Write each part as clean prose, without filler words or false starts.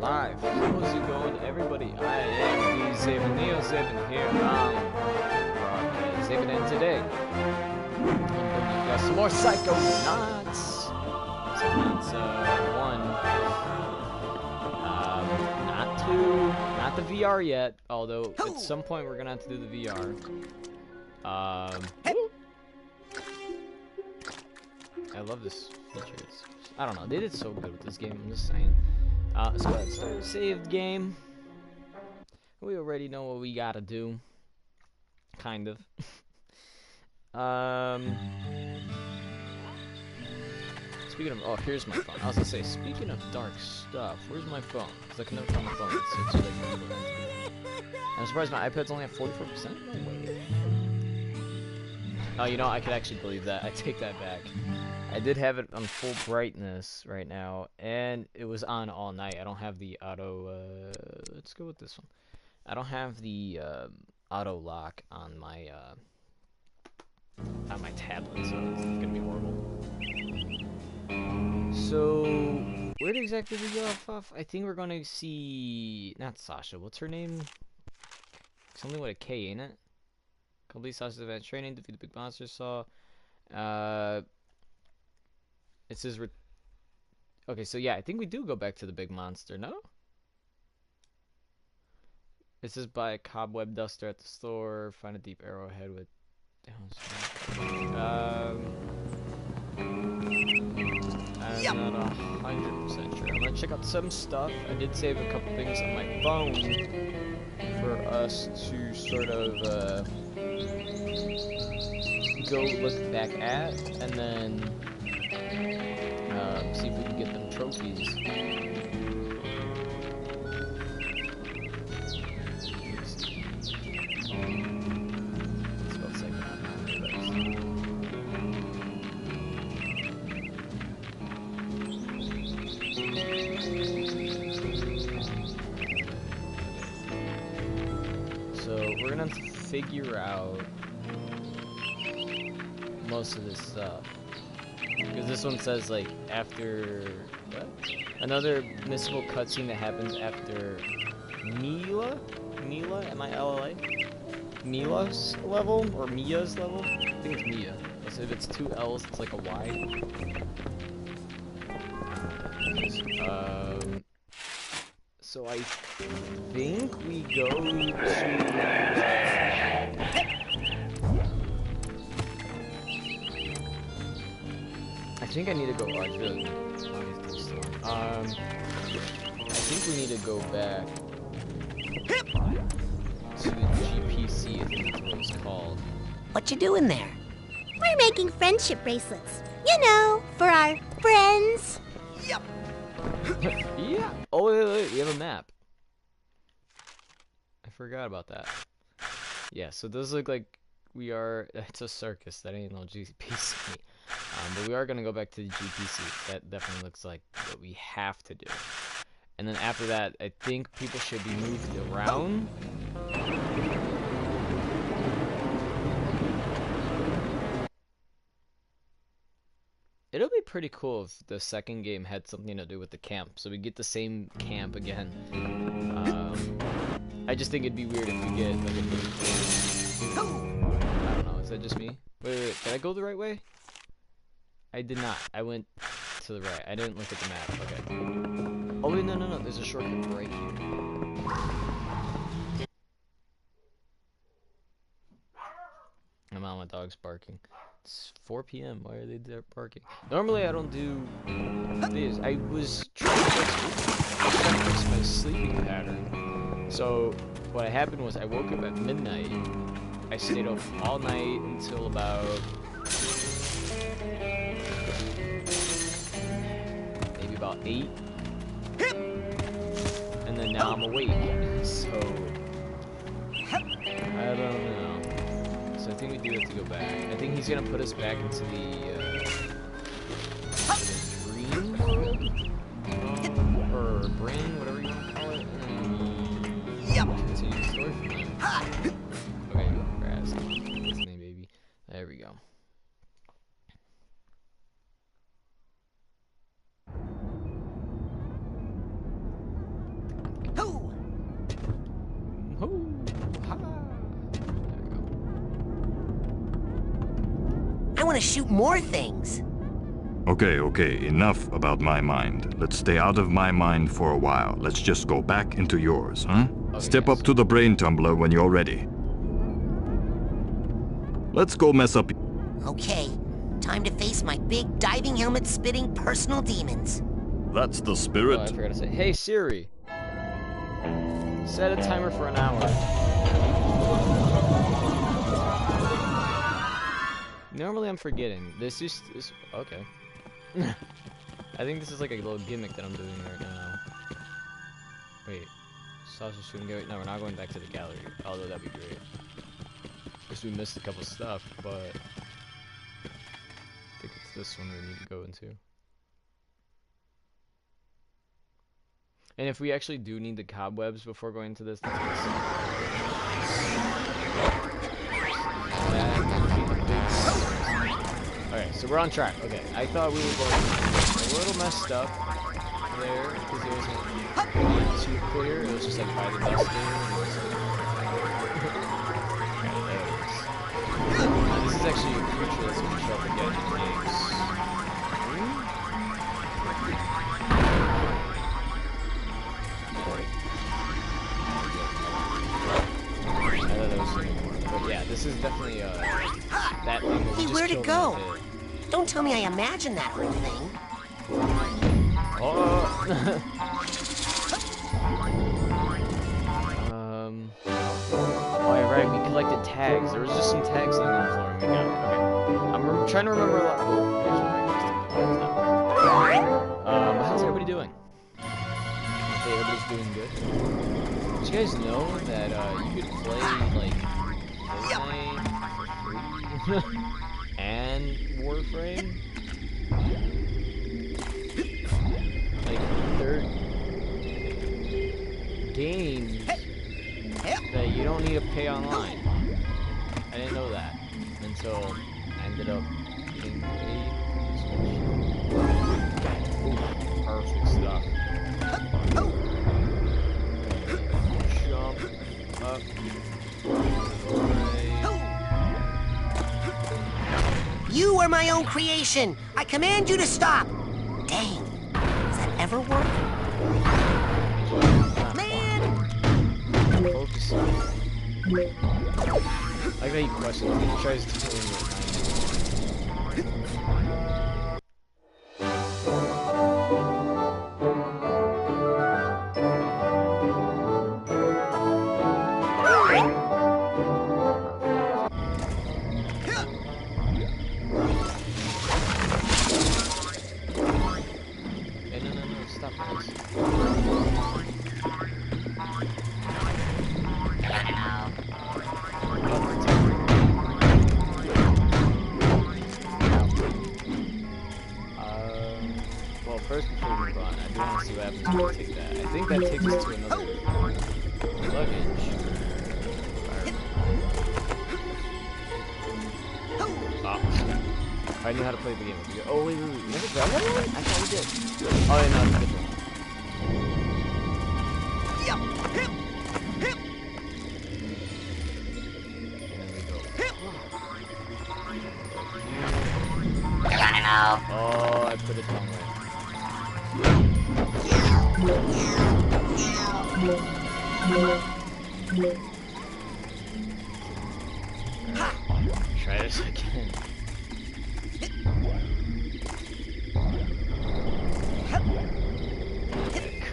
live. How's it going, everybody? I am D7 Neo7 here. Broadcast and today I'm bringing you guys some more Psychonauts. Psychonauts 1. Not 2, not the VR yet. Although at some point we're gonna have to do the VR. I love this feature. I don't know. They did so good with this game. I'm just saying. So let's start a saved game. We already know what we gotta do. Kind of. Speaking of, oh, here's my phone. I was gonna say, speaking of dark stuff, where's my phone? Because I can never find my phone. It's like I'm surprised my iPad's only at 44%. No way. Oh, you know, I could actually believe that. I take that back. I did have it on full brightness right now, and it was on all night. I don't have the auto, let's go with this one. I don't have the, auto lock on my tablet, so it's gonna be horrible. So, where exactly did we go off? I think we're gonna see, not Sasha, what's her name? Something with a K, ain't it? Complete Sasha's advanced training, defeat the big monster, saw, it says, okay, so yeah, I think we do go back to the big monster, no? It says buy a cobweb duster at the store, find a deep arrowhead with... I'm not 100% sure. I'm gonna check out some stuff. I did save a couple things on my phone for us to sort of go look back at, and then see if we can get them trophies. So we're gonna have to figure out most of this stuff. Because this one says, like, after... what? Another missable cutscene that happens after Mila? Mila? M-I-L-L-A? Mila's level? Or Mia's level? I think it's Mia. So if it's two L's, it's like a Y. So I think we go to... I think I need to go. Oh, it's really. I think we need to go back to the GPC. I think that's what it's called. What you doing there? We're making friendship bracelets. You know, for our friends. Yep. Yeah. Oh wait, we have a map. I forgot about that. Yeah. So those look like we are. It's a circus. That ain't no GPC. But we are going to go back to the GPC. That definitely looks like what we have to do. And then after that, I think people should be moved around. It'll be pretty cool if the second game had something to do with the camp. So we get the same camp again. I just think it'd be weird if we get like a new camp. I don't know, is that just me? Wait, did I go the right way? I did not. I went to the right. I didn't look at the map. Okay. Oh, wait, no. There's a shortcut right here. My dog's barking. It's 4 p.m. Why are they there barking? Normally, I don't do this. I was trying to fix my sleeping pattern. So, what happened was I woke up at midnight. I stayed up all night until about... about 8, and then now I'm awake, so I don't know. So I think we do have to go back. I think he's gonna put us back into the dream world, or brain, whatever you want to call it. Yep. Continue the story from there. Okay, grass. That's me, baby. There we go. Hoo! Hoo! Ha! I want to shoot more things. Okay, enough about my mind. Let's stay out of my mind for a while. Let's just go back into yours, huh? Okay, Step yes. up to the brain tumbler when you're ready. Let's go mess up. Okay, time to face my big diving helmet spitting personal demons. That's the Oh, I spirit. forgot to say. Hey Siri, set a timer for an hour. Normally I'm forgetting. This is okay. I think this is like a little gimmick that I'm doing right now. Wait, sausage shouldn't go. No, we're not going back to the gallery. Although that'd be great. Guess we missed a couple stuff, but I think it's this one we need to go into. And if we actually do need the cobwebs before going into this, that's gonna suck. Okay, so we're on track. Okay, I thought we were going a little messed up there because it wasn't too clear. It was just like by the dust there. This is actually a creature that's gonna show up again in the games. But yeah, this is definitely that thing. Hey, where'd it go? Don't tell me I imagined that whole thing. Oh. Oh yeah, right. We collected tags. There was just some tags on the floor, and we got it. Okay. I'm trying to remember a lot. How's everybody doing? Okay, everybody's doing good. Did you guys know that you could play like Fortnite for free and Warframe? Like they're games that you don't need to pay online. I didn't know that until I ended up getting paid for this one. Ooh, perfect stuff. Jump up. You are my own creation. I command you to stop. Dang, does that ever work? Man! Focus on it. I like how you question it. He tries to tell me first, before we move on, I do want to see what happens when we take that. I think that takes us to another luggage. Oh. I knew how to play the game. Oh, wait. We never got that one? I thought we did. Oh, yeah, no, it's a different one. Oh, I put it the wrong way. Try this again.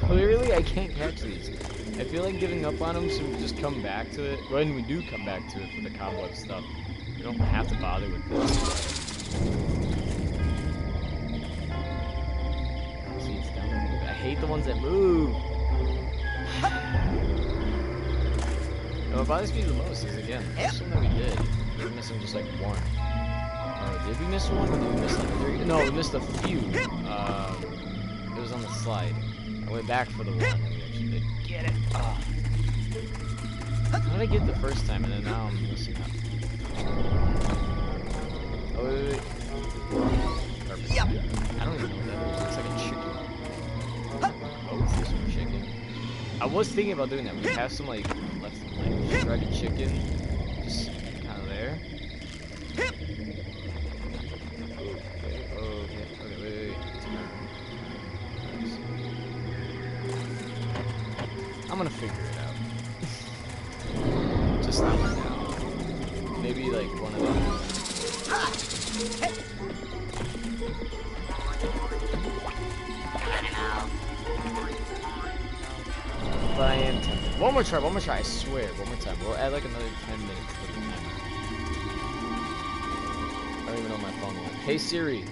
Clearly, I can't catch these. I feel like giving up on them, so we just come back to it. When we do come back to it for the cobweb stuff, we don't have to bother with this. See, it's down there. I hate the ones that move. No, what bothers me the most is, again, this one that we did. We're missing just like one. Did we miss one, or did we miss like three? No, we missed a few. It was on the slide. I went back for the one, and we actually did get it. Oh. How did I get it the first time, and then now I'm missing out? Oh, wait. Perfect. Yep. I don't even know what that is. It's like a chicken. Oh, it's this one chicken. I was thinking about doing that. We have some like left like shredded chicken, just kind of there. Okay, wait. I'm gonna figure it out. Just not right now. Maybe like one of those. But I am tempted. One more try, I swear. One more time. We'll add like another 10 minutes to the timer. I don't even know my phone went. Hey Siri.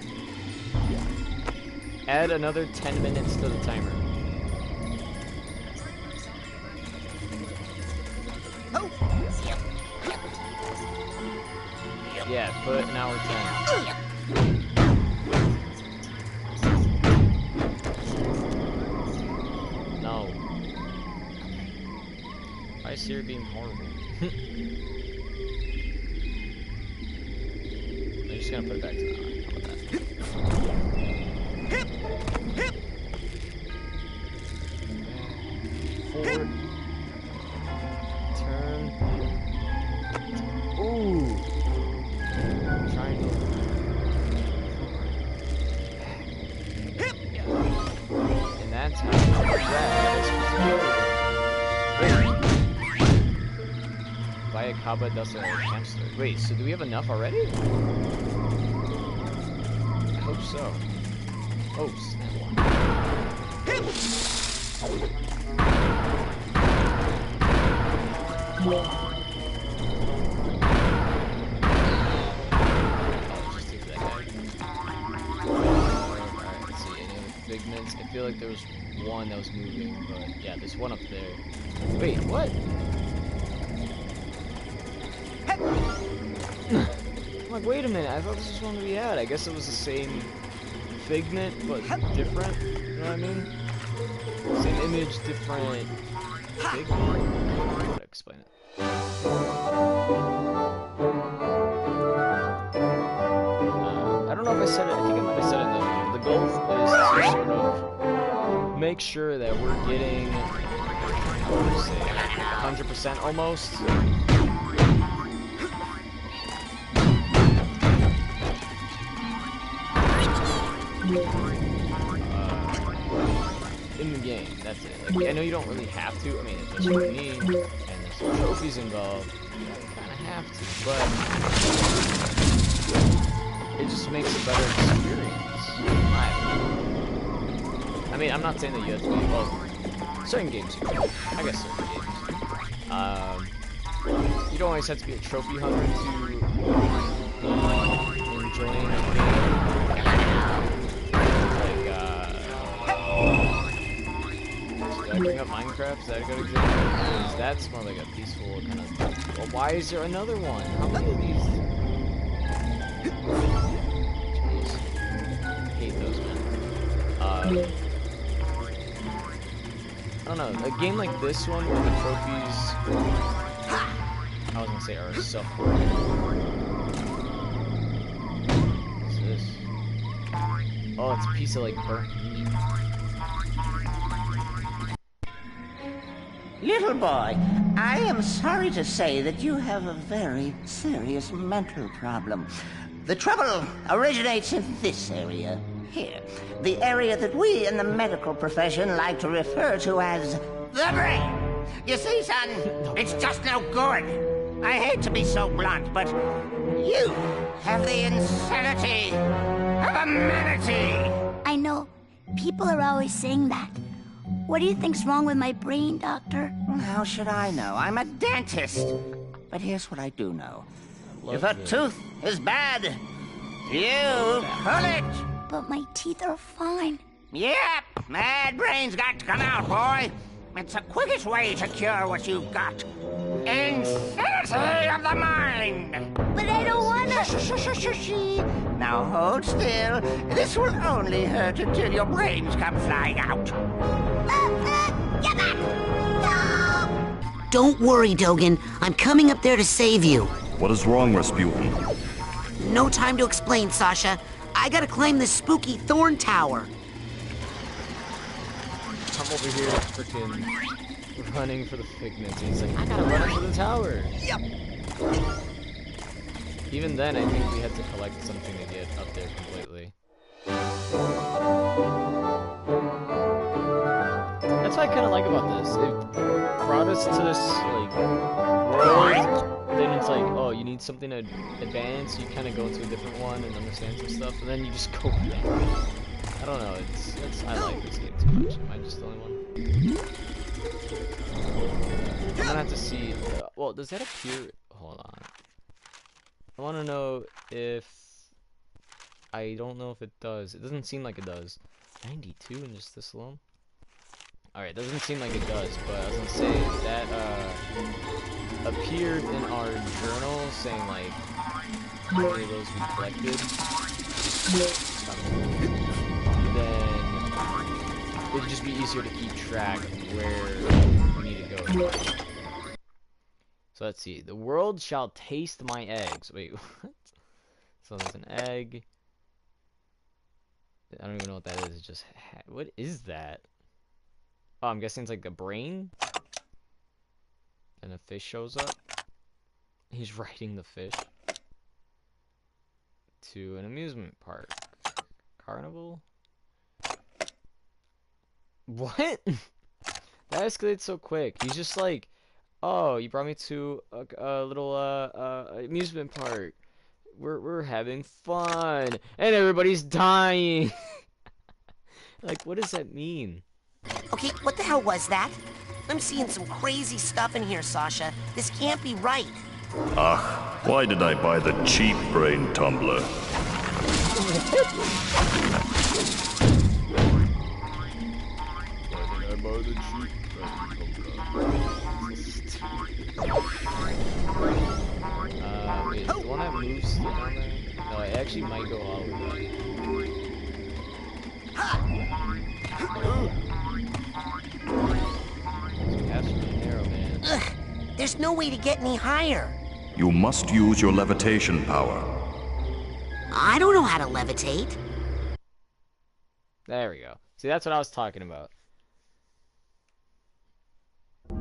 Add another 10 minutes to the timer. Yeah, put an hour 10. No. Why is Siri being horrible? I'm just gonna put it back to the hour. How about that? Forward. Turn. Ooh. Triangle. And that's how Buy a Kaba does a hamster. Wait, so do we have enough already? I hope so. Oh, snap one. Figments. I feel like there was one that was moving, but yeah, there's one up there. Wait, what? I'm like, wait a minute, I thought this was one we had. I guess it was the same figment, but different. You know what I mean? Same image, different figment. I don't know how to explain it. I don't know if I said it. I think I might have said it. The goal is to sort of make sure that we're getting, what would you say, 100% almost. In the game, that's it. Like, I know you don't really have to. I mean, it's just for me, and there's some trophies involved. You kind of have to, but it just makes a better experience. I mean, I'm not saying that you have to be, well, certain games, I guess certain games. You don't always have to be a trophy hunter to enjoy a game. Like, should I bring up Minecraft? Is that a good example? Because that's more like a peaceful kind of... Well, why is there another one? How many of these... Jeez. I hate those, man. I don't know, a game like this one where the trophies, I was gonna say, are self-working. What's this? Oh, it's a piece of like burnt meat. Little boy, I am sorry to say that you have a very serious mental problem. The trouble originates in this area. Here, the area that we in the medical profession like to refer to as the brain. You see, son, it's just no good. I hate to be so blunt, but you have the insanity of a manatee. I know. People are always saying that. What do you think's wrong with my brain, Doctor? How should I know? I'm a dentist. But here's what I do know. If a tooth is bad, you pull it. But my teeth are fine. Yep, bad brain's got to come out, boy. It's the quickest way to cure what you've got. Insanity of the mind. But I don't wanna. Shh. Now hold still. This will only hurt until your brains come flying out. Get back! No! Don't worry, Dogen. I'm coming up there to save you. What is wrong, Rasputin? No time to explain, Sasha. I gotta climb this spooky thorn tower. I'm over here freaking running for the figments. And he's like, I gotta run up to the tower. Yep. Even then, I think we had to collect something to get up there completely. That's what I kind of like about this. It brought us to this like world. Then it's like, oh, you need something to advance. You kind of go to a different one and understand some stuff, and then you just go back. I don't know. I like this game too much. Am I just the only one? I'm gonna have to see. Well, does that appear? Hold on. I want to know if. I don't know if it does. It doesn't seem like it does. 92 in just this alone? Alright, doesn't seem like it does, but I was gonna say that appeared in our journal saying like how many of those we collected. Then it'd just be easier to keep track of where we need to go. So let's see. The world shall taste my eggs. Wait, what? So there's an egg. I don't even know what that is. It's just what is that? Oh, I'm guessing it's like a brain. And a fish shows up. He's riding the fish to an amusement park. Carnival? What? That escalated so quick. He's just like, oh, you brought me to a little amusement park. We're having fun, and everybody's dying. Like, what does that mean? Okay, what the hell was that? I'm seeing some crazy stuff in here, Sasha. This can't be right. Ah, why did I buy the cheap brain tumbler? Wait, is the one that moves still down there? No, it actually might go all the way. That's really narrow, man. Ugh, there's no way to get any higher. You must use your levitation power. I don't know how to levitate. There we go. See, that's what I was talking about.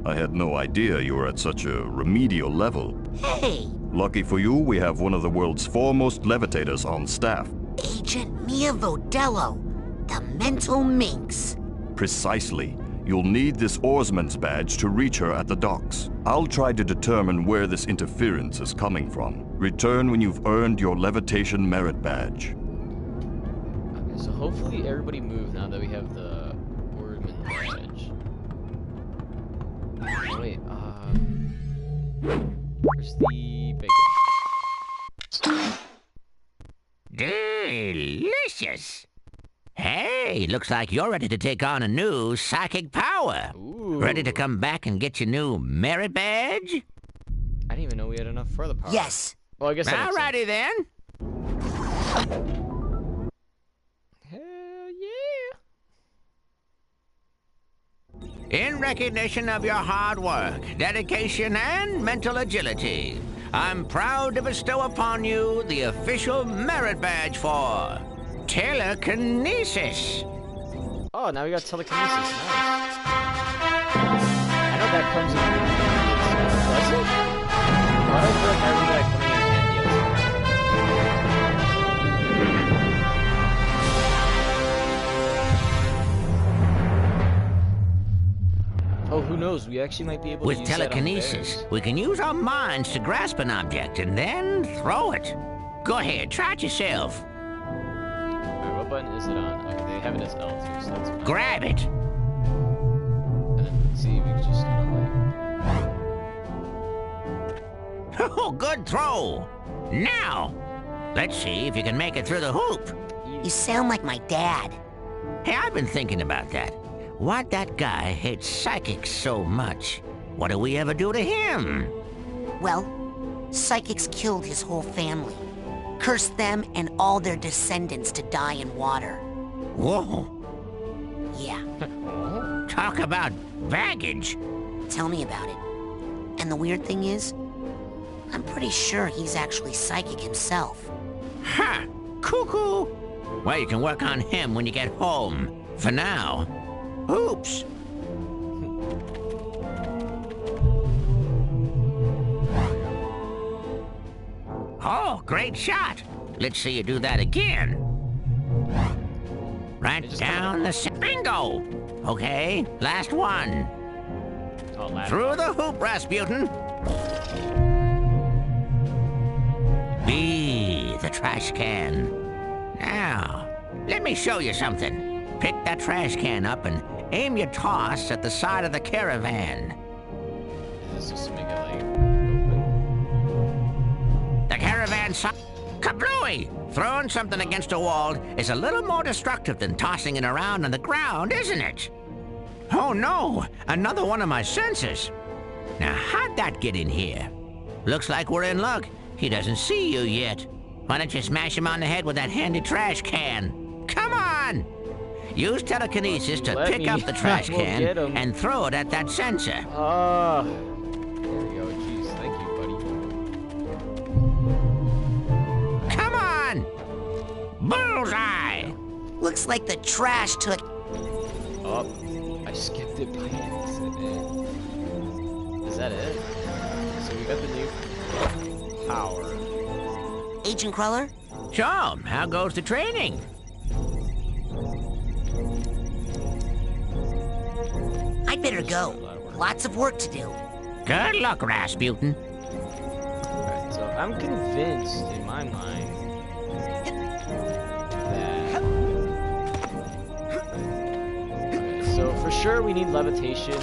I had no idea you were at such a remedial level. Hey! Lucky for you, we have one of the world's foremost levitators on staff. Agent Mia Vodello, the mental minx. Precisely. You'll need this oarsman's badge to reach her at the docks. I'll try to determine where this interference is coming from. Return when you've earned your levitation merit badge. Okay, so hopefully everybody moved now that we have the oarsman badge. Oh, wait, where's the bacon? Delicious! Hey, looks like you're ready to take on a new psychic power. Ooh. Ready to come back and get your new merit badge? I didn't even know we had enough for the power. Yes. Well, I guess that makes Alrighty then. sense. Hell yeah. In recognition of your hard work, dedication, and mental agility, I'm proud to bestow upon you the official merit badge for telekinesis. Oh, now we got telekinesis. Nice. I know that comes in handy. Does it? Why do I feel like I really like coming in handy. Oh, who knows? We actually might be able With to use that on telekinesis, bears. we can use our minds to grasp an object and then throw it. Go ahead, try it yourself. Alright, what button is it on? Okay, they have it as L too, so that's fine. Grab it. And then see, we can just kind of like... Oh, good throw. Now, let's see if you can make it through the hoop. You sound like my dad. Hey, I've been thinking about that. Why'd that guy hate psychics so much? What do we ever do to him? Well, psychics killed his whole family. Cursed them and all their descendants to die in water. Whoa, Yeah, talk about baggage. tell me about it. And the weird thing is, I'm pretty sure he's actually psychic himself. Ha! Cuckoo! Well, you can work on him when you get home. For now, hoops. Oh, great shot. Let's see you do that again. Right down the bingo. Okay, last one. Oh, last Through one. the hoop, Rasputin. Be the trash can. Now, let me show you something. Pick that trash can up and aim your toss at the side of the caravan. Is this just to make it like open? The caravan side. Kablooey! Throwing something against a wall is a little more destructive than tossing it around on the ground, isn't it? Oh no! Another one of my sensors. Now, how'd that get in here? Looks like we're in luck. He doesn't see you yet. Why don't you smash him on the head with that handy trash can? Come on! Use telekinesis to Let pick me. up the trash We'll can get him. and throw it at that sensor. There we go. Jeez, thank you, buddy. Come on! Bullseye! Looks like the trash took... Oh, I skipped it by accident. Is that it? So we got the new power. Agent Cruller? So, how goes the training? I'd better go. Lots of work to do. Good luck, Rasputin. Alright, so I'm convinced in my mind that... Okay, so for sure we need levitation.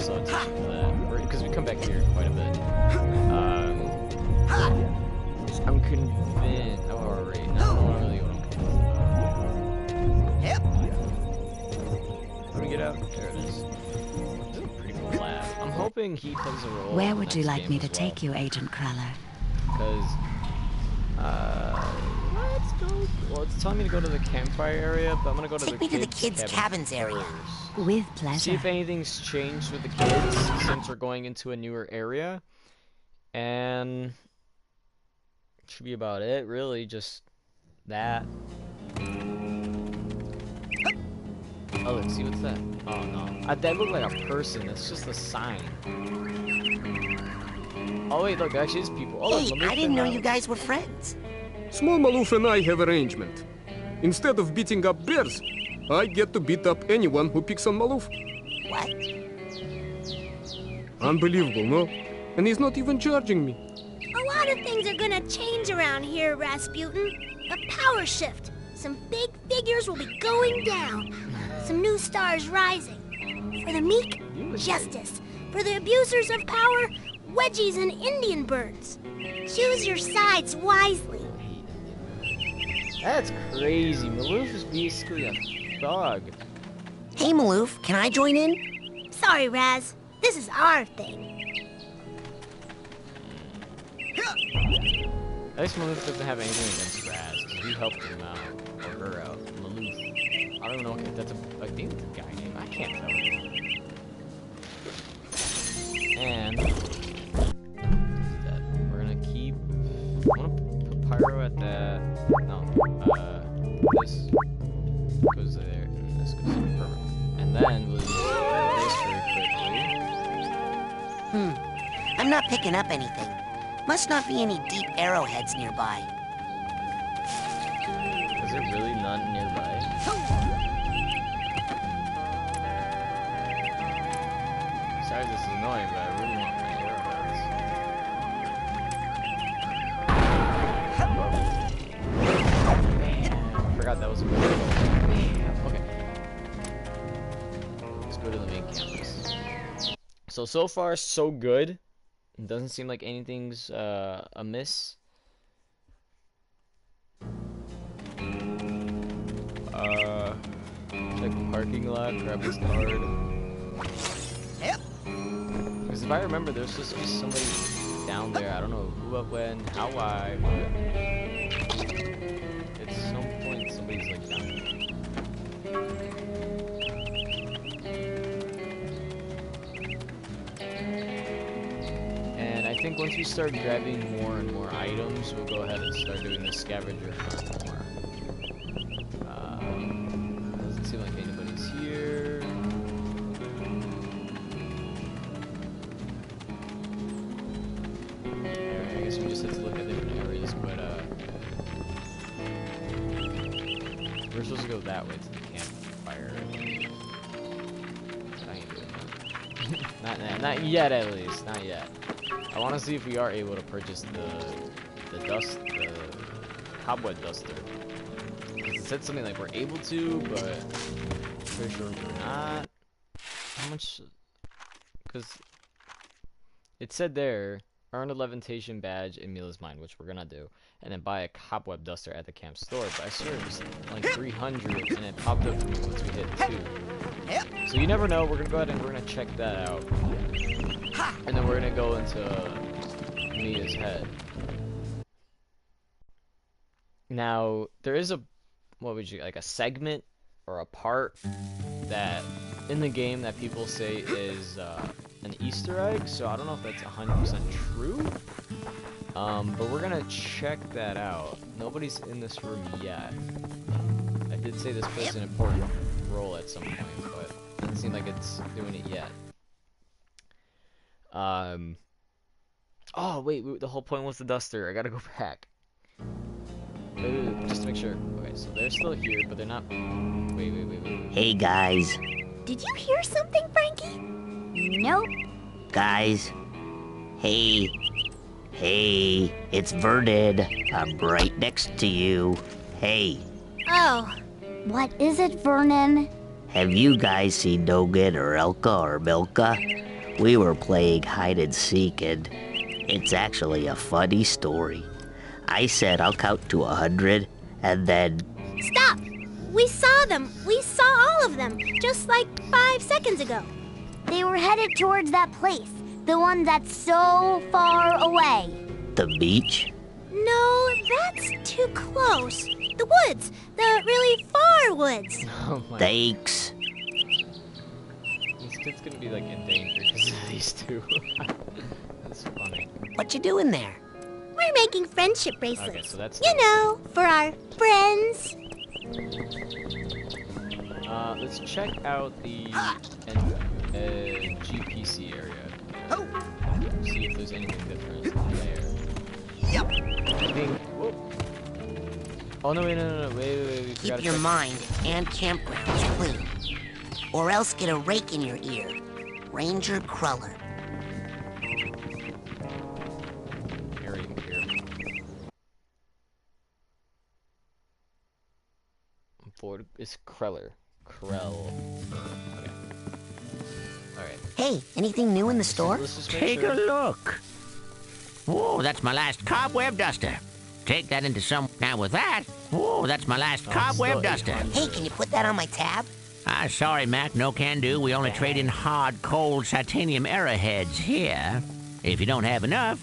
So because we come back here quite a bit. I'm convinced. Oh, right. No, not really what I'm convinced Yep. about. How do we get out? There it is. This is a pretty cool lab. I'm hoping he plays a role. Where in would the you next like game me as to well. take you, Agent Cruller? Because, let's go. Well, it's telling me to go to the campfire area, but I'm gonna go to Take me to the kids' cabins cabins area. first. With See pleasure. if anything's changed with the kids since we're going into a newer area. And should be about it, really, just that. Oh, let's see, what's that? Oh, no. That looked like a person. That's just a sign. Oh, wait, look, actually, it's people. Oh, Hey, look, I didn't know Maloof you guys were friends. Small Maloof and I have arrangement. Instead of beating up bears, I get to beat up anyone who picks on Maloof. What? Unbelievable, no? And he's not even charging me. A lot of things are gonna change around here, Rasputin. A power shift. Some big figures will be going down. Some new stars rising. For the meek, justice. For the abusers of power, wedgies and Indian birds. Choose your sides wisely. That's crazy. Maloof is basically a thug. Hey, Maloof, can I join in? Sorry, Raz. This is our thing. At least Maloof doesn't have anything against Raz, because we helped him out, or her out. Maloof. I don't know if that's I think it's a guy name. I can't tell. And that we're gonna keep. I wanna put Pyro at that. No. This goes there, and this goes there. Perfect. And then we'll just do this very quickly. I'm not picking up anything. Must not be any deep arrowheads nearby. Is there really none nearby? Sorry, this is annoying, but I really want my arrowheads. Man, I forgot that was a good one. Okay. Let's go to the main campus. So far, so good. It doesn't seem like anything's amiss. Check the parking lot, grab this card. Yep. Because if I remember, there's supposed to be somebody down there. I don't know who, what, when, how, why, but at some point somebody's like down there. And I think once we start grabbing more and more items, we'll go ahead and start doing the scavenger hunt more. Doesn't seem like anybody that way to the campfire. I ain't doing that. not yet, at least. Not yet. I want to see if we are able to purchase the cobweb duster. It said something like we're able to, but pretty sure we're not. How much? Because it said there, earn a levitation badge and meal is mine, which we're gonna do, and then buy a cobweb duster at the camp store. But I swear it was like 300, and it popped up for me once we hit 2. So you never know. We're gonna go ahead and we're gonna check that out, and then we're gonna go into Mia's head. Now there is a like a segment or a part that in the game that people say is an Easter egg, so I don't know if that's 100% true. But we're gonna check that out. Nobody's in this room yet. I did say this plays an important role at some point, but it doesn't seem like it's doing it yet. Oh wait, the whole point was the duster. I gotta go back. Wait, just to make sure. Okay, so they're still here, but they're not. Wait. Hey, guys. Did you hear something, Frankie? Nope. Guys. Hey. Hey, it's Vernon. I'm right next to you. Hey. Oh. What is it, Vernon? Have you guys seen Dogan or Elka or Milka? We were playing hide and seek, and it's actually a funny story. I said I'll count to 100, and then... Stop! We saw them! We saw all of them, just like 5 seconds ago. They were headed towards that place, the one that's so far away. The beach? No, that's too close. The woods, the really far woods. Oh my. Thanks. This kid's gonna be like in danger because of these two. That's funny. What you doing there? We're making friendship bracelets. Okay, so that's you know, for our friends. Let's check out the GPC area. See if there's anything different there. Yep. I think. Whoop. Oh no! Wait! We Keep your mind and campgrounds clean, or else get a rake in your ear. Ranger Cruller. It's Krell. Okay. Alright. Hey, anything new in the store? Let's just make Take sure. a look. Whoa, that's my last cobweb duster. Take that into some... Now with that, whoa, that's my last cobweb duster. Hey, can you put that on my tab? Sorry, Mac, no can do. We only trade in hard, cold titanium arrowheads here. If you don't have enough...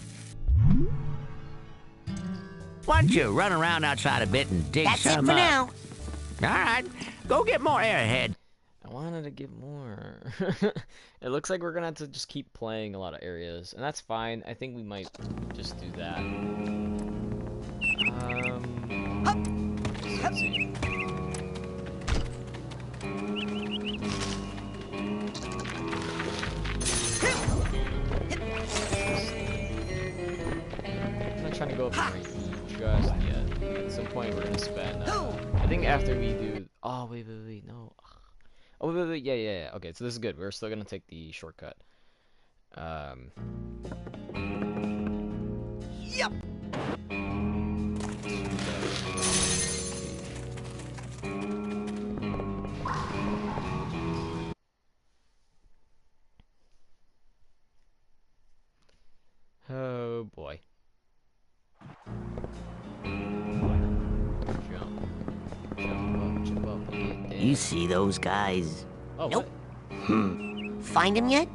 Why don't you run around outside a bit and dig That's it some for up? now. All right, go get more arrowhead. I wanted to get more. It looks like we're gonna have to just keep playing a lot of areas, and that's fine. I think we might just do that. Let's see. I'm not trying to go up in range just yet. At some point, we're gonna spend. I think after we do. Oh wait, no. Oh wait, yeah. Okay, so this is good. We're still gonna take the shortcut. Yep. Oh boy. Jump up, get down. You see those guys? Oh, Nope. what? Find him yet?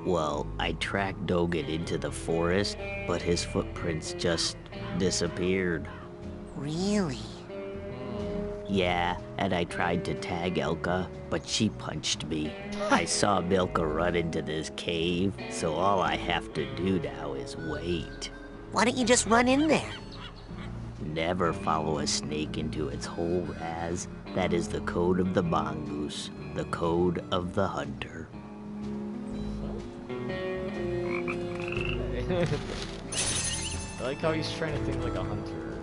Well, I tracked Dogan into the forest, but his footprints just disappeared. Really? Yeah, and I tried to tag Elka, but she punched me. I saw Milka run into this cave, so all I have to do now is wait. Why don't you just run in there? Never follow a snake into its hole, Raz. That is the code of the mongoose, the code of the hunter. I like how he's trying to think like a hunter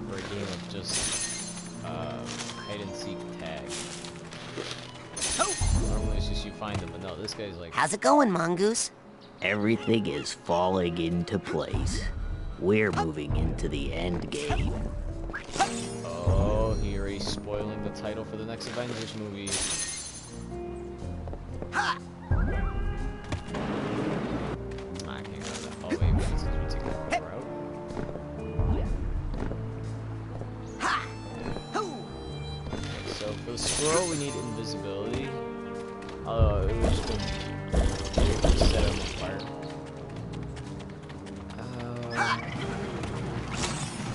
for a game of just hide and seek tag. Normally it's just you find them, but no, this guy's like... How's it going, Mongoose? Everything is falling into place. We're moving into the end game. Oh, he already spoiling the title for the next Avengers movie. I can't go that. Oh wait, since we take that route. Okay, so for the squirrel, we need invisibility. Although it was just set him on fire.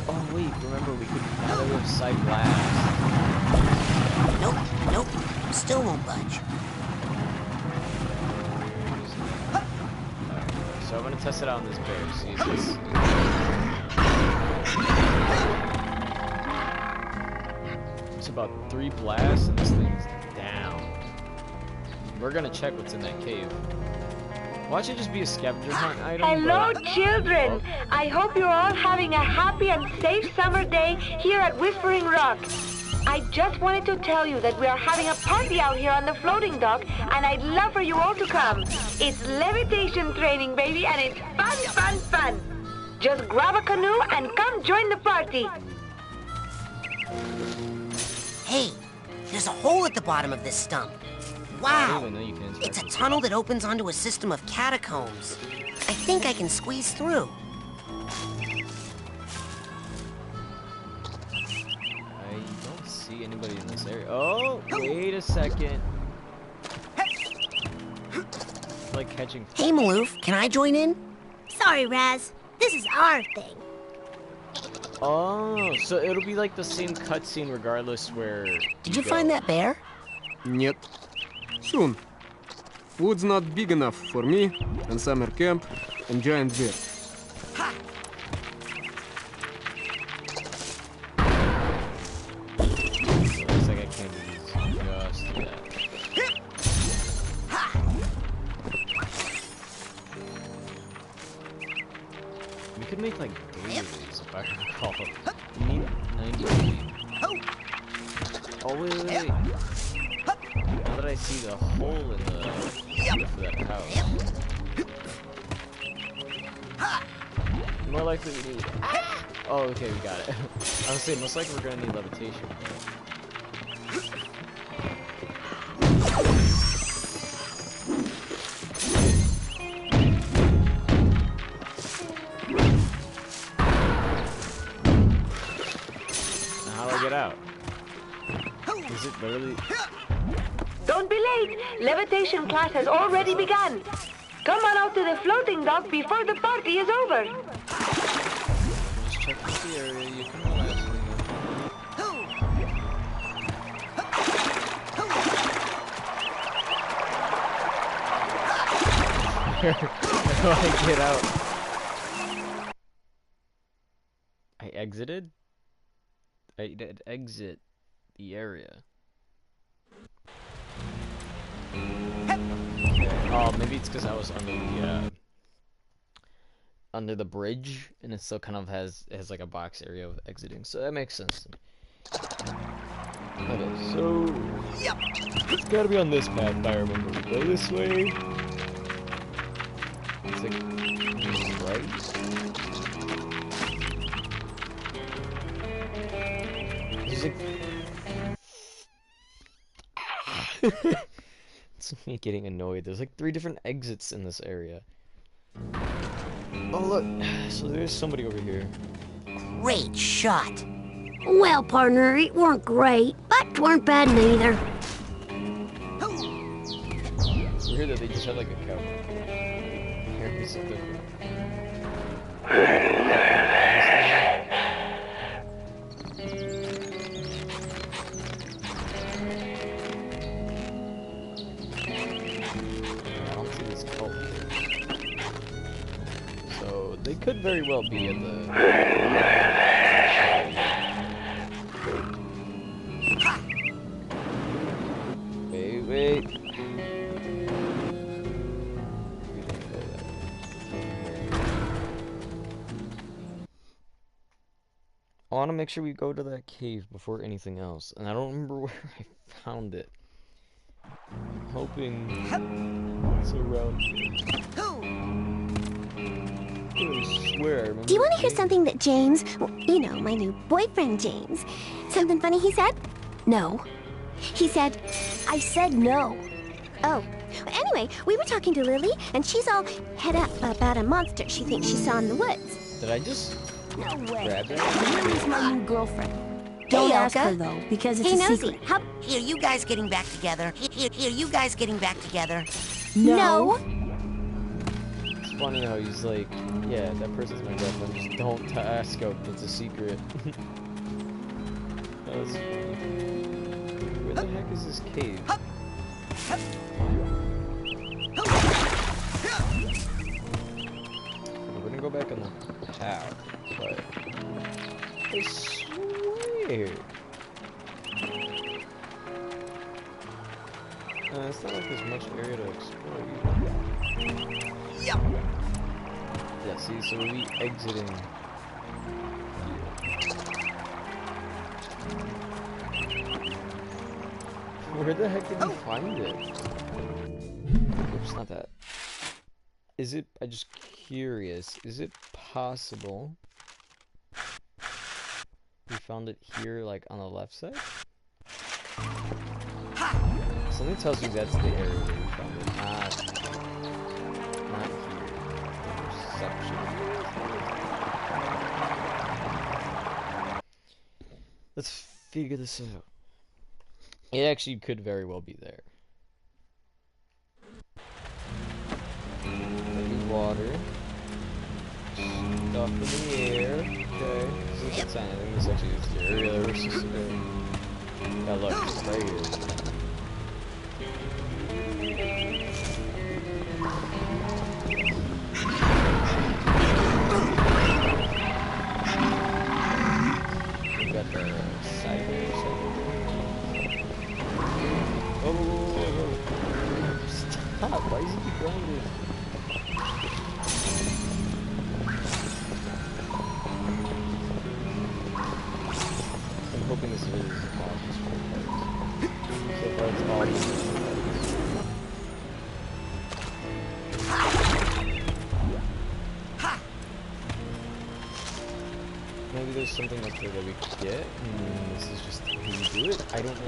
Oh wait, remember we could now that we have side blast. Nope. Still won't budge. So I'm gonna test it out on this bear. See if this. It's about 3 blasts and this thing's down. We're gonna check what's in that cave. Watch it just be a scavenger hunt item. Hello, children! I hope you're all having a happy and safe summer day here at Whispering Rock. I just wanted to tell you that we are having a party out here on the floating dock, and I'd love for you all to come. It's levitation training, baby, and it's fun! Just grab a canoe and come join the party. Hey, there's a hole at the bottom of this stump. Wow! It's a tunnel that opens onto a system of catacombs. I think I can squeeze through. I don't see anybody in this area. Oh, wait a second. It's like catching. Hey, Maloof, can I join in? Sorry, Raz. This is our thing. Oh, so it'll be like the same cutscene regardless where. Did you find that bear? Нет. Soon. Wood's not big enough for me, and summer camp, and giant bear. Looks like I can't do just that. We could make like dailies if I recall. We need 90. Oh wait. Now that I see the hole in the roof of that house. More likely we need. Oh, okay, we got it. I was saying most likely we're gonna need levitation. Now how do I get out? Is it literally? Don't be late. Levitation class has already begun. Come on out to the floating dock before the party is over. Just check out the area. You can relax. How do I get out? I exited? I did exit the area. Oh, maybe it's because I was under the bridge, and it still kind of has like a box area of exiting, so that makes sense to me. Okay, so it's gotta be on this path if I remember. We go this way. It's like right. It's like it's me getting annoyed. There's like 3 different exits in this area. Oh look, so there's somebody over here. Great shot. Well, partner, it weren't great, but 'tweren't bad neither. It's weird that they just have like a cow. Here, here's something. They could very well be in the... Wait. I want to make sure we go to that cave before anything else, and I don't remember where I found it. I'm hoping it's around here. I swear I remember. Do you want to hear something that James, you know, my new boyfriend James, something funny he said? No. He said, I said no. Oh. Anyway, we were talking to Lily, and she's all head up about a monster she thinks she saw in the woods. Did I just No way. grab it? Lily's my new girlfriend. Don't ask her, though, because it's a secret. Here, you guys getting back together. Here, you guys getting back together. No. It's funny how he's like, yeah, that person's my girlfriend, just don't ask her, it's a secret. That's funny. Where the heck is this cave? We're gonna go back on the path, but I swear. It's not like there's much area to explore either. Yeah, see, so we'll be exiting. Where the heck did we find it? Oops, not that. Is it, I'm just curious, is it possible we found it here, like, on the left side? Something tells me that's the area where we found it. Not here. Perception. Let's figure this out. It actually could very well be there. Maybe water. Stuff in the air. Okay. This is I think this actually is the area that we're supposed to go. Yeah, look, it's right here. We got the sideways. Oh, stop! Why is he keep grinding? I'm hoping this is all just for parts. So far it's all just for Maybe there's something up there that we could get, and this is just how you do it? I don't know.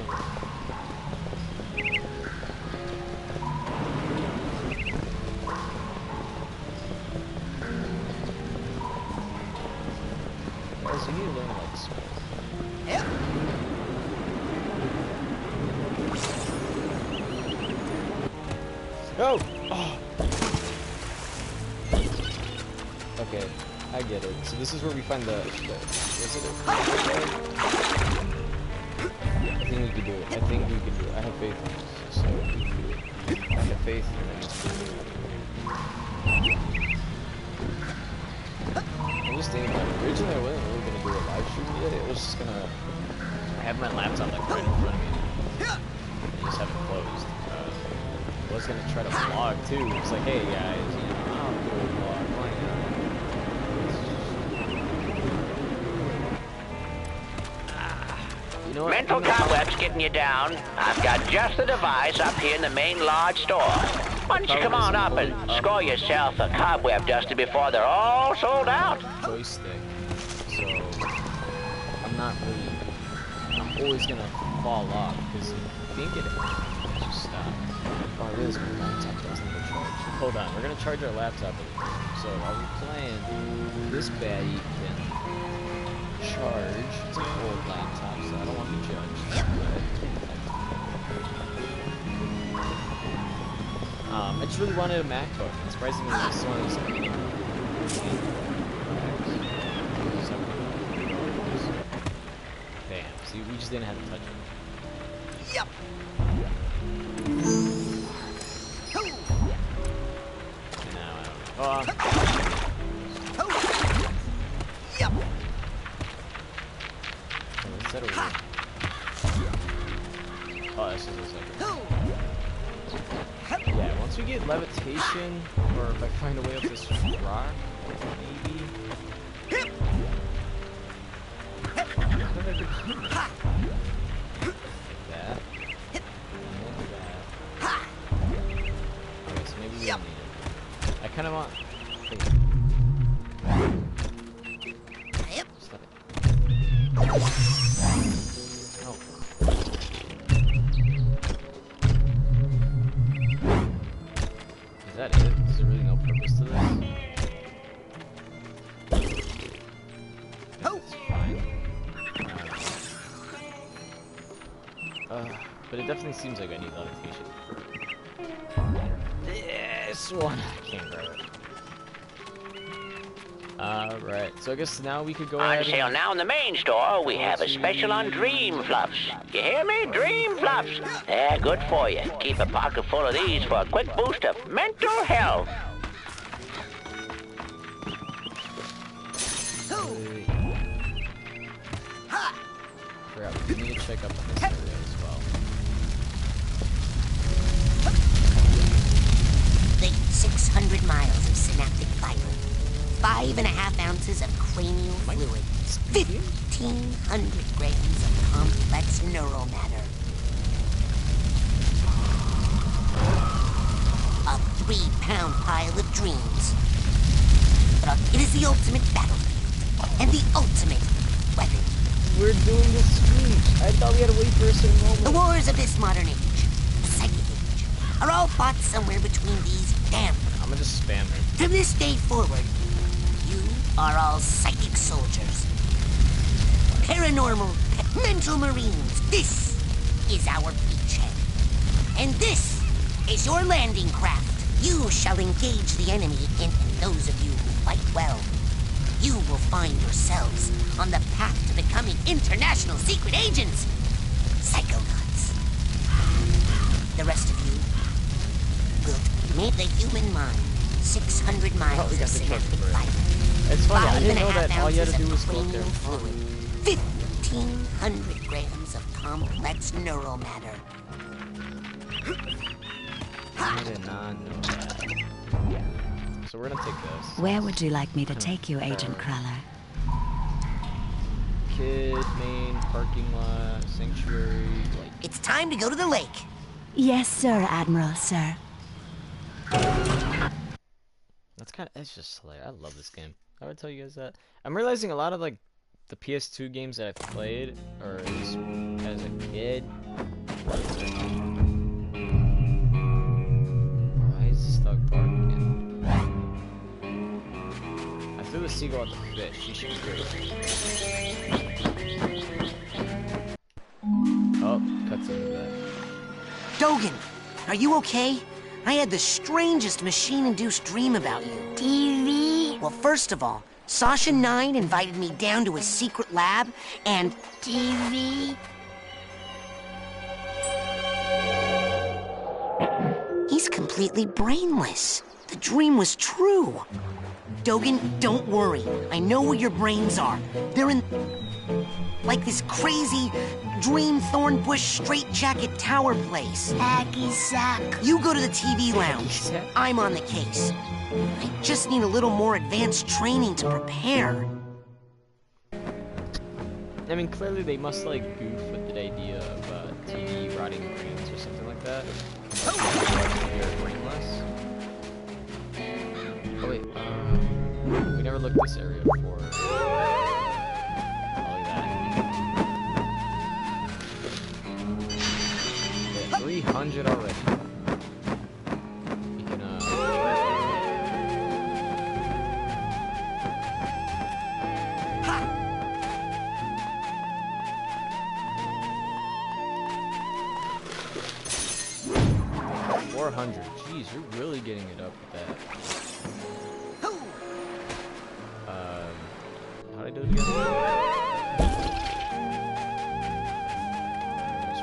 Guys, you need to learn how to spell. Oh! Oh! Okay, I get it. So this is where we find the is it? I think we can do it. I think we can do it. I have faith in this. So we can do it. I have faith in this. I'm just thinking about it. Originally I wasn't really gonna do a live stream today. I was just gonna have my laptop like right in front of me. And just have it closed. I was gonna try to vlog too. It's like, hey guys, you know, I'll do a vlog. Why not? You know what? Mental cobwebs getting you down. I've got just the device up here in the main lodge store. Why don't you come on up and score yourself a cobweb duster before they're all sold out? Joystick. So I'm not really. I'm always gonna fall off because I think it just stopped. Oh, it is. My laptop doesn't get charged. Hold on, we're gonna charge our laptop. So while we're playing, this baddie can charge. It's an old laptop, so I don't want to be judged. I just really wanted a MacBook, and surprisingly, this one is. Damn, see, we just didn't have to touch it. Yep. Now, I don't know. Yep. What's that over here? Oh, this is a second. Yeah, once we get levitation, or if I find a way up this rock, maybe. How did I do that? Like that. Okay, so maybe we don't need it. I kind of want... Yep. Stop it. Oh. Is that it? Is there really no purpose to this? It's fine. But it definitely seems like I need levitation. This one! I can't grab it. Alright, so I guess now we could go ahead On sale now in the main store, we have a special on Dream Fluffs. You hear me? Dream Fluffs. They're good for you. Keep a pocket full of these for a quick boost of mental health. Crap, we need to check up on this area as well. Like 600 miles of synaptic fiber. 5.5 ounces of cranial fluid. 1,500 grams of complex neural matter. A 3-pound pile of dreams. But it is the ultimate battlefield. And the ultimate weapon. We're doing this speech. I thought we had to wait for a certain moment. The wars of this modern age, the psychic age, are all fought somewhere between these damn. I'm gonna just spam it. From this day forward, you are all psychic soldiers. Paranormal, mental marines. This is our beachhead. And this is your landing craft. You shall engage the enemy and those of you who fight well. You will find yourselves on the path to becoming international secret agents. Psychonauts. The rest of you will make the human mind 600 miles of synaptic fiber. It's funny, I didn't know that all you had to do was go up there and fluid. 1,500 grams of complex neural matter. I did not know that. So we're gonna take this. Where would you like me to take you, Agent Crawler? Kid, main, parking lot, sanctuary, like... It's time to go to the lake. Yes, sir, Admiral, sir. It's just hilarious. I love this game. I would tell you guys that. I'm realizing a lot of, like, the PS2 games that I've played, or as a kid... Why is this dog barking? I threw the seagull at the fish. She should be good. Oh, cuts into that. Dogen, are you okay? I had the strangest machine-induced dream about you. TV? Well, first of all, Sasha 9 invited me down to his secret lab, and... TV? He's completely brainless. The dream was true. Dogen, don't worry. I know where your brains are. They're in... like this crazy dream thornbush straitjacket tower place. Hacky sack. You go to the TV lounge. I'm on the case. I just need a little more advanced training to prepare. I mean, clearly they must, like, goof with the idea of TV rotting brains or something like that. You're brainless. Oh wait, we never looked this area before. Yeah, 300 already. We can, 400. Jeez, you're really getting it up with that. How do I do it again? So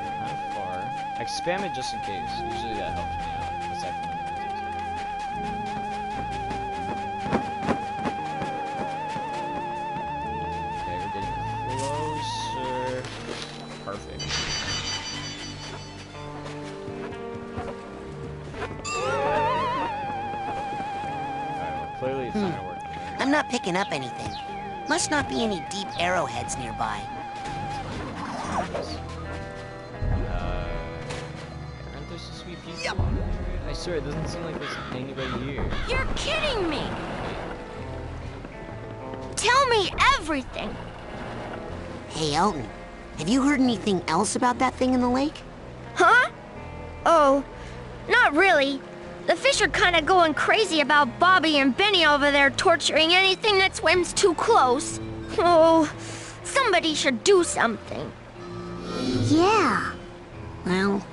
we're kind of far. I spam it just in case. Usually that helps me out. Aside from okay, we're getting closer. Perfect. Clearly it's not gonna work. I'm not picking up anything. Must not be any deep arrowheads nearby. this. Aren't there some sweet people in there? I swear, it doesn't seem like there's anybody here. You're kidding me! Tell me everything! Hey, Elton, have you heard anything else about that thing in the lake? Huh? Oh, not really. The fish are kind of going crazy about Bobby and Benny over there torturing anything that swims too close. Oh, somebody should do something. Yeah. Well,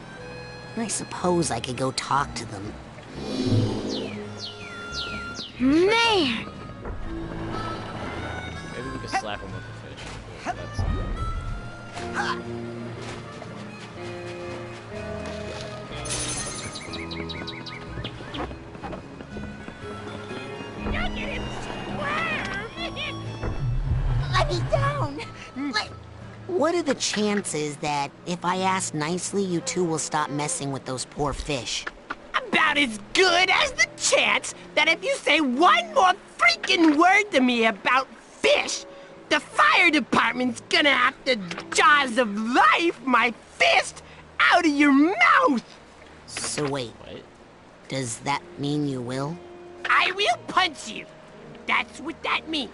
I suppose I could go talk to them. Man! Maybe we could slap him with the fish. That's... Let me down! What are the chances that if I ask nicely, you two will stop messing with those poor fish? About as good as the chance that if you say one more freaking word to me about fish, the fire department's gonna have to jaws of life my fist out of your mouth! So wait, does that mean you will? I will punch you! That's what that means.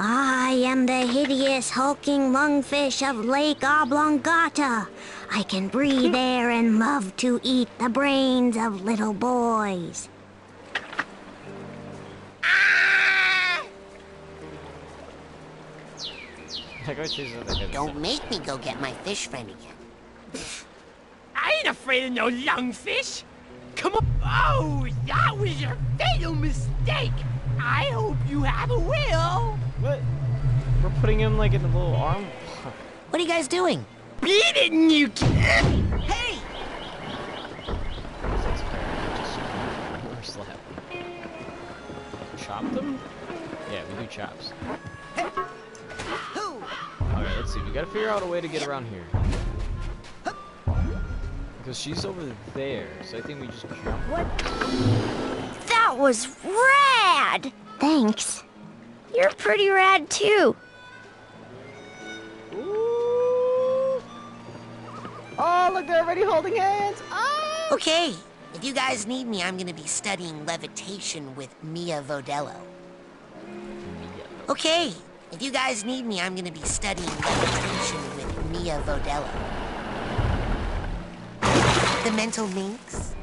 I am the hideous, hulking lungfish of Lake Oblongata. I can breathe air and love to eat the brains of little boys. Don't make me go get my fish friend again. I ain't afraid of no lungfish. Come on. Oh, that was your fatal mistake. I hope you have a will. What? We're putting him like in the little arm. What are you guys doing? Beating you. Hey! Or slap. Chop them? Yeah, we do chops. Alright, let's see. We gotta figure out a way to get around here. Because she's over there, so I think we just jump. What? That was rad! Thanks. You're pretty rad, too. Ooh. Oh, look, they're already holding hands. Oh! Okay, if you guys need me, I'm gonna be studying levitation with Mia Vodello. Okay, if you guys need me, I'm gonna be studying levitation with Mia Vodello. The mental minx?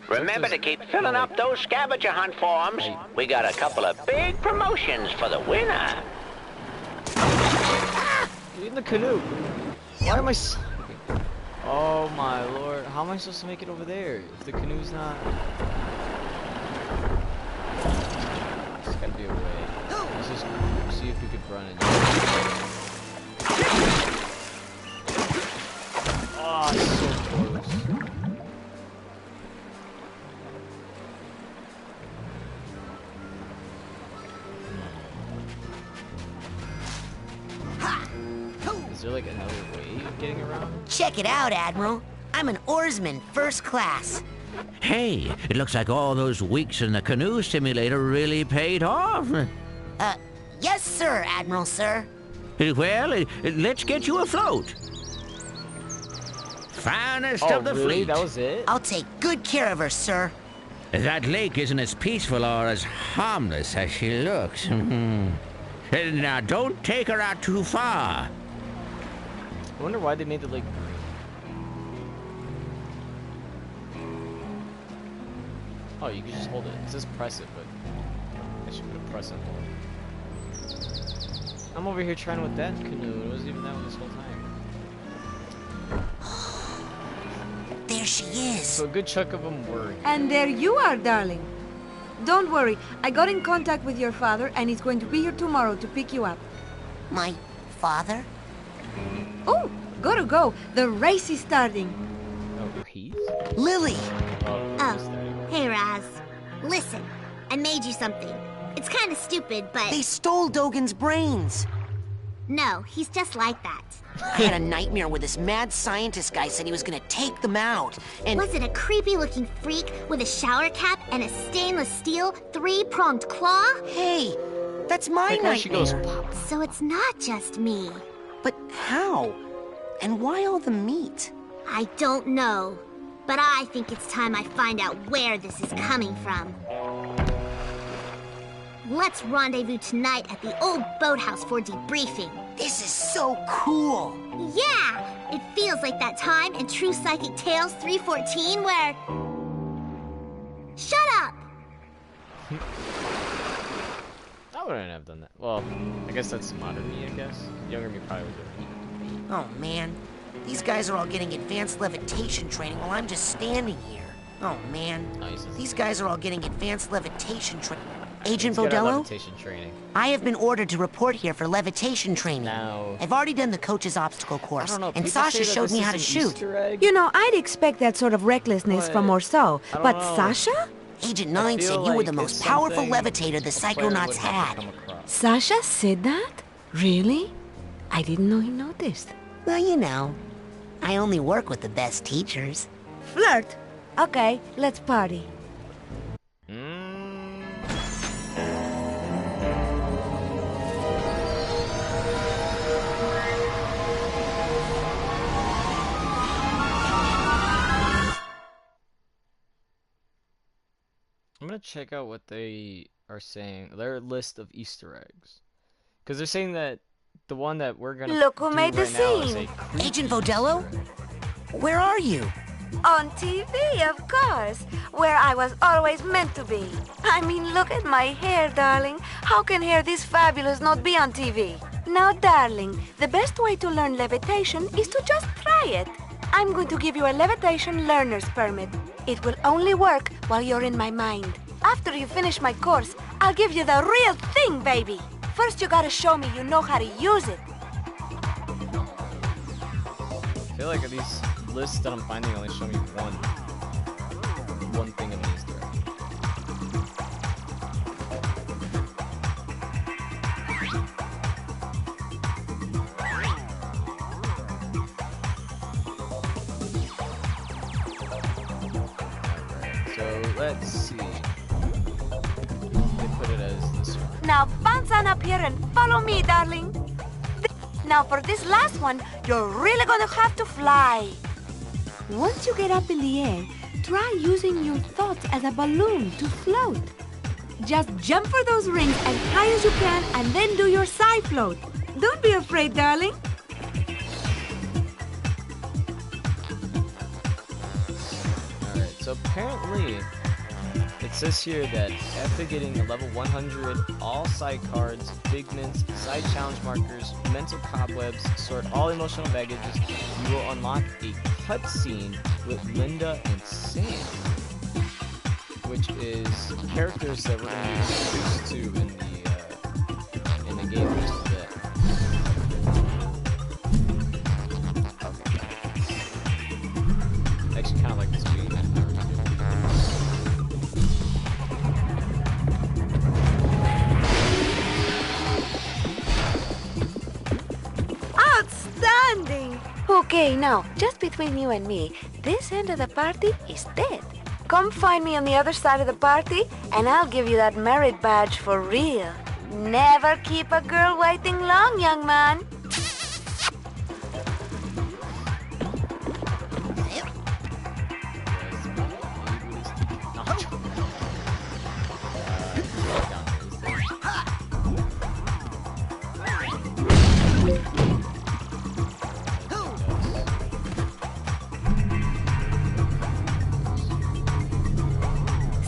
Remember to keep filling up those scavenger hunt forms. We got a couple of big promotions for the winner. Get in the canoe. Why am I... Oh my lord. How am I supposed to make it over there if the canoe's not... There's gotta be a way. Let's just see if we could run it. Oh, it's so close. Is there like another way of getting around? Check it out, Admiral. I'm an oarsman, first class. Hey, it looks like all those weeks in the canoe simulator really paid off. Yes, sir, Admiral, sir. Well, let's get you afloat. Finest of the really? fleet. That was it? I'll take good care of her, sir. That lake isn't as peaceful or as harmless as she looks. Now, don't take her out too far. I wonder why they made the lake green. Oh, you can just hold it. It says press it, but I should put a press it more. I'm over here trying with that canoe. It wasn't even that one this whole time. There she is. So a good chunk of them were. And there you are, darling. Don't worry, I got in contact with your father and he's going to be here tomorrow to pick you up. My father? Oh, gotta go. The race is starting. Oh, he's? Lily! Oh, hey, Raz. Listen, I made you something. It's kind of stupid, but... They stole Dogen's brains. No, he's just like that. I had a nightmare where this mad scientist guy said he was gonna take them out, and... Was it a creepy-looking freak with a shower cap and a stainless steel 3-pronged claw? Hey, That's my Like how nightmare. she goes pop. So it's not just me. But how? And why all the meat? I don't know. But I think it's time I find out where this is coming from. Let's rendezvous tonight at the old boathouse for debriefing. This is so cool. Yeah! It feels like that time in True Psychic Tales 314 where... Shut up! I wouldn't have done that. Well, I guess that's modern me, I guess. Younger me probably would do it. Oh, man. These guys are all getting advanced levitation training while I'm just standing here. Oh, man. Nice. These guys are all getting advanced levitation training. Agent Let's get our Vodello? levitation training. I have been ordered to report here for levitation training. Now, I've already done the coach's obstacle course, I don't know, and people Sasha say that showed this me is how to an shoot. Easter egg. You know, I'd expect that sort of recklessness from Orso. I don't But know. Sasha? Agent I 9 feel said you were like the it's most powerful something levitator the a player Psychonauts would have to had. come across. Sasha said that? Really? I didn't know he noticed. Well, you know, I only work with the best teachers. Flirt? Okay, let's party. I'm gonna check out what they are saying. Their list of Easter eggs, because they're saying that the one that we're gonna Look who do made the right now is scene. a creepy Agent Easter Vodello? egg. Where are you? On TV, of course. Where I was always meant to be. I mean, look at my hair, darling. How can hair this fabulous not be on TV? Now, darling, the best way to learn levitation is to just try it. I'm going to give you a levitation learner's permit. It will only work while you're in my mind. After you finish my course, I'll give you the real thing, baby. First, you gotta show me you know how to use it. I feel like these lists that I'm finding only show me one thing of an Easter egg. Alright, so let's see. They put it as this one. Now bounce on up here and follow me, darling. Now for this last one, you're really gonna have to fly. Once you get up in the air, try using your thoughts as a balloon to float. Just jump for those rings as high as you can and then do your side float. Don't be afraid, darling. Alright, so apparently it says here that after getting a level 100, all side cards, figments, side challenge markers, mental cobwebs, sort all emotional baggages, you will unlock a cutscene with Linda and Sam, which is characters that we're going to be introduced to in the game just a bit. Okay. Actually, kind of like this game. Outstanding! Okay, now, just between you and me, this end of the party is dead. Come find me on the other side of the party, and I'll give you that merit badge for real. Never keep a girl waiting long, young man.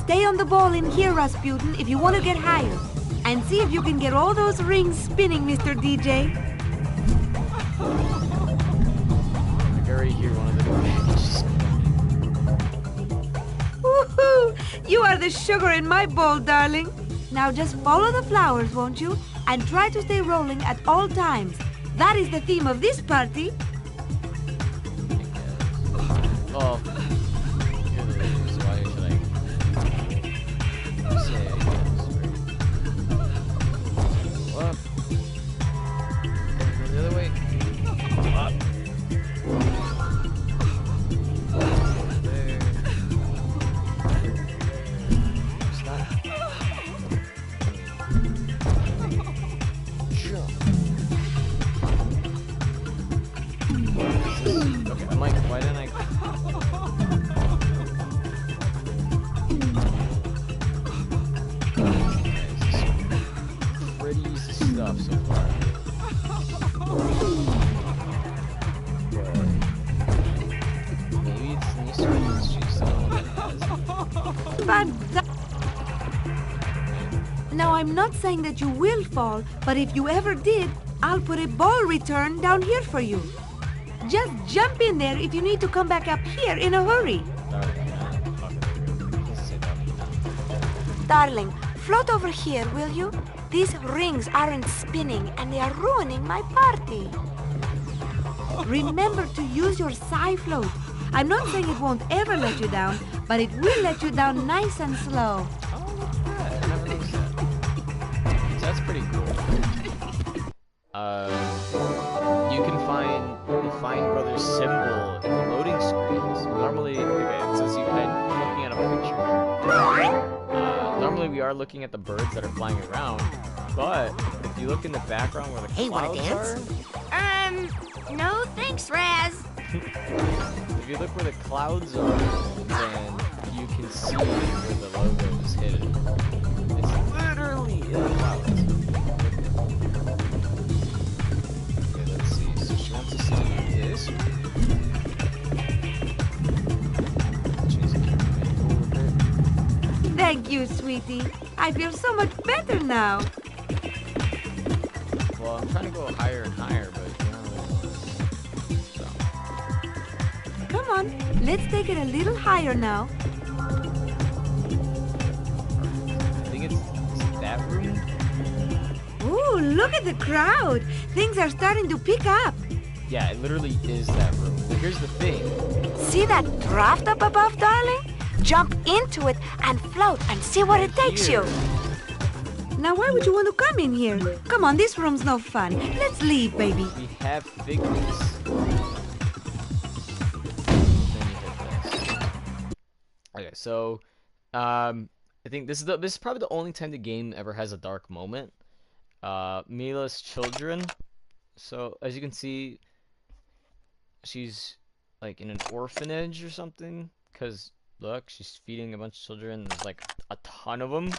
Stay on the ball in here, Rasputin, if you want to get higher. And see if you can get all those rings spinning, Mr. DJ. I can already hear one of the Woohoo! You are the sugar in my bowl, darling. Now just follow the flowers, won't you? And try to stay rolling at all times. That is the theme of this party. Well, you're the leader, so why should I say I guess, right? Up. Go the other way. Up. There. Stop. Okay, I'm like, why didn't I? Pretty easy stuff so far. Maybe it's an Easter egg that she still has. But now, I'm not saying that you will fall, but if you ever did, I'll put a ball return down here for you. Just jump in there if you need to come back up here in a hurry. Darling, float over here, will you? These rings aren't spinning and they are ruining my party. Remember to use your Psy float. I'm not saying it won't ever let you down, but it will let you down nice and slow. That's pretty cool. You can find the Fine Brothers symbol in the loading screens. Normally, okay, it says I'm looking at a picture here. Normally we are looking at the birds that are flying around, but if you look in the background where the clouds are... No thanks, Raz. If you look where the clouds are, then you can see where the logo is hidden. It's literally in the clouds. Okay, let's see. So she wants to see this. Thank you, sweetie. I feel so much better now. Well, I'm trying to go higher and higher, but so. Come on, let's take it a little higher now. I think it's that room. Ooh, look at the crowd. Things are starting to pick up. Yeah, it literally is that room. But here's the thing. See that draft up above, darling? Jump into it and float and see where it takes you. Now, why would you want to come in here? Come on, this room's no fun. Let's leave, baby. We have figures. Okay, so I think this is probably the only time the game ever has a dark moment. Mila's children. So as you can see, she's like in an orphanage or something. Cause look, she's feeding a bunch of children. There's like a ton of them.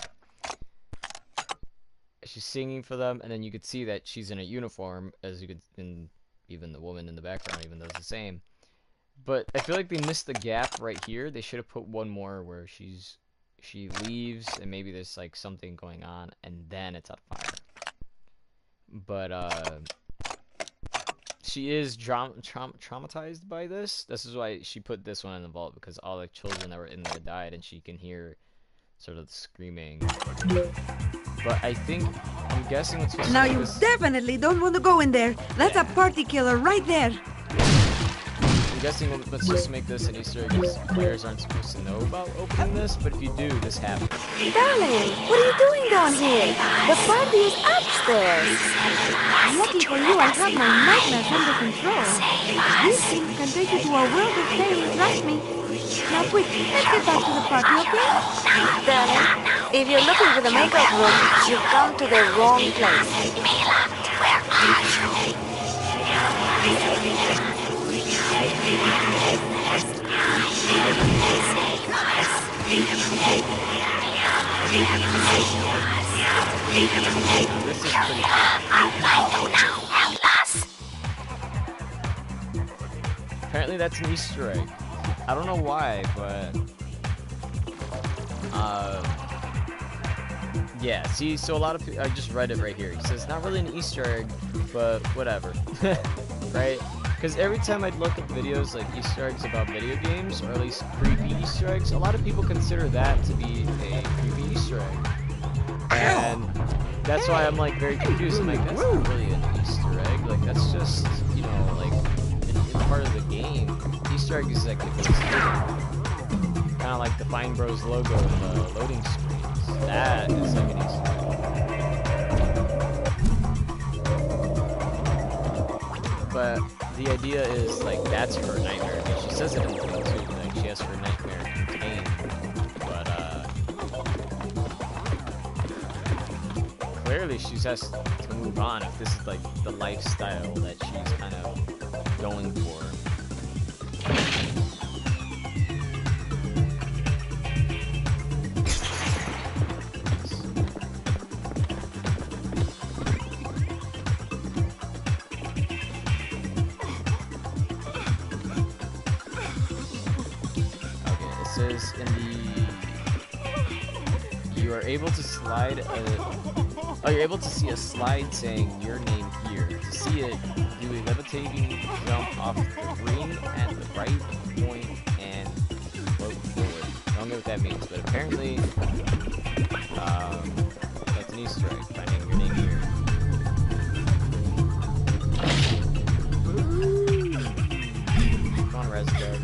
She's singing for them, and then you could see that she's in a uniform, as you could, and even the woman in the background even does the same. But I feel like they missed the gap right here. They should have put one more where she leaves, and maybe there's like something going on, and then it's on fire. But she is traumatized by this. This is why she put this one in the vault, because all the children that were in there died, and she can hear sort of the screaming. But I think, I'm guessing what's supposed to Now you definitely don't want to go in there. That's a party killer right there. I'm guessing what's supposed to make this an Easter egg is players aren't supposed to know about opening this, but if you do, this happens. Darling, what are you doing down here? The party is upstairs. Lucky for you, I have my nightmares under control. These things can take you to a world of pain, trust me. Now quick, let's get back to the party, okay? Darling, if you're looking for the makeup room, you've come to the wrong place. Mila, where are you? Apparently that's an Easter egg. I don't know why, but yeah, see, so a lot of people, I just read it right here. He says, not really an Easter egg, but whatever, right? Because every time I'd look at videos like Easter eggs about video games, or at least creepy Easter eggs, a lot of people consider that to be a creepy Easter egg. And that's why I'm like very confused. I'm like, that's not really an Easter egg. Like, that's just, you know, like, it's part of the game. Easter egg is like kind of like the Fine Bros logo in the loading screens. That is like an Easter egg. But the idea is like that's her nightmare. And she says it in the thing too. Like she has her nightmare contained. But clearly she has to move on if this is like the lifestyle that she's kind of going for. says in the... You are able to slide you're able to see a slide saying your name here. To see it, do a levitating jump off the ring at the right point and float forward. I don't know what that means, but apparently, that's an Easter egg, finding your name here. Come on, Raspberry.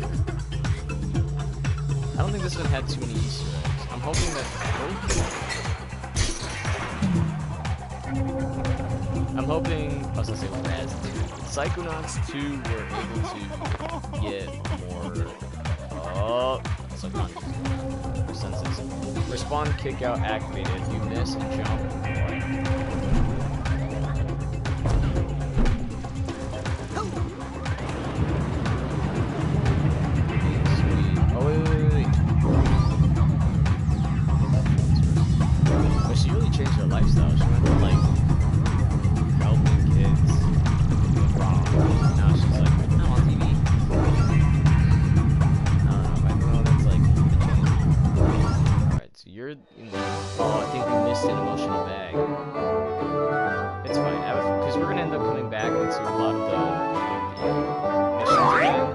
I don't think this one had too many Easter eggs. I'm hoping that I was gonna say Raz 2. Psychonauts 2 were able to get more senses. Respawn kick out activated. If you miss and jump. Oh wait. But she really changed her lifestyle. She went from like helping kids with problems. Now she's like, I'm on TV. I don't know, that's like alright, so you're in the... Oh, I think we missed an emotional bag. It's fine, because we're gonna end up coming back into a lot of the missions again.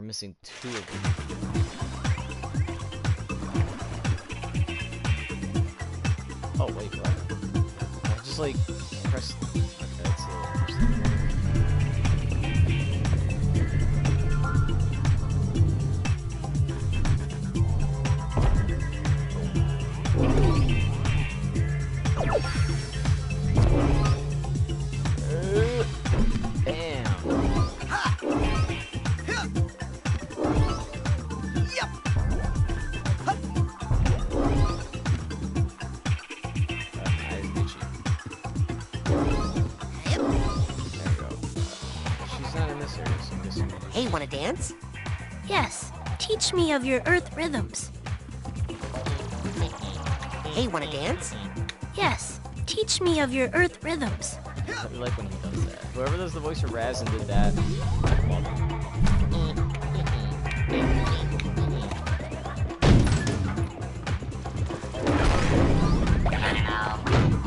Missing 2 of them. Oh wait, what? I just like press. Okay, that's a Hey, wanna dance? Yes. Teach me of your earth rhythms. Hey, wanna dance? Yes. Teach me of your earth rhythms. I like when he does that. Whoever does the voice for Raz and did that.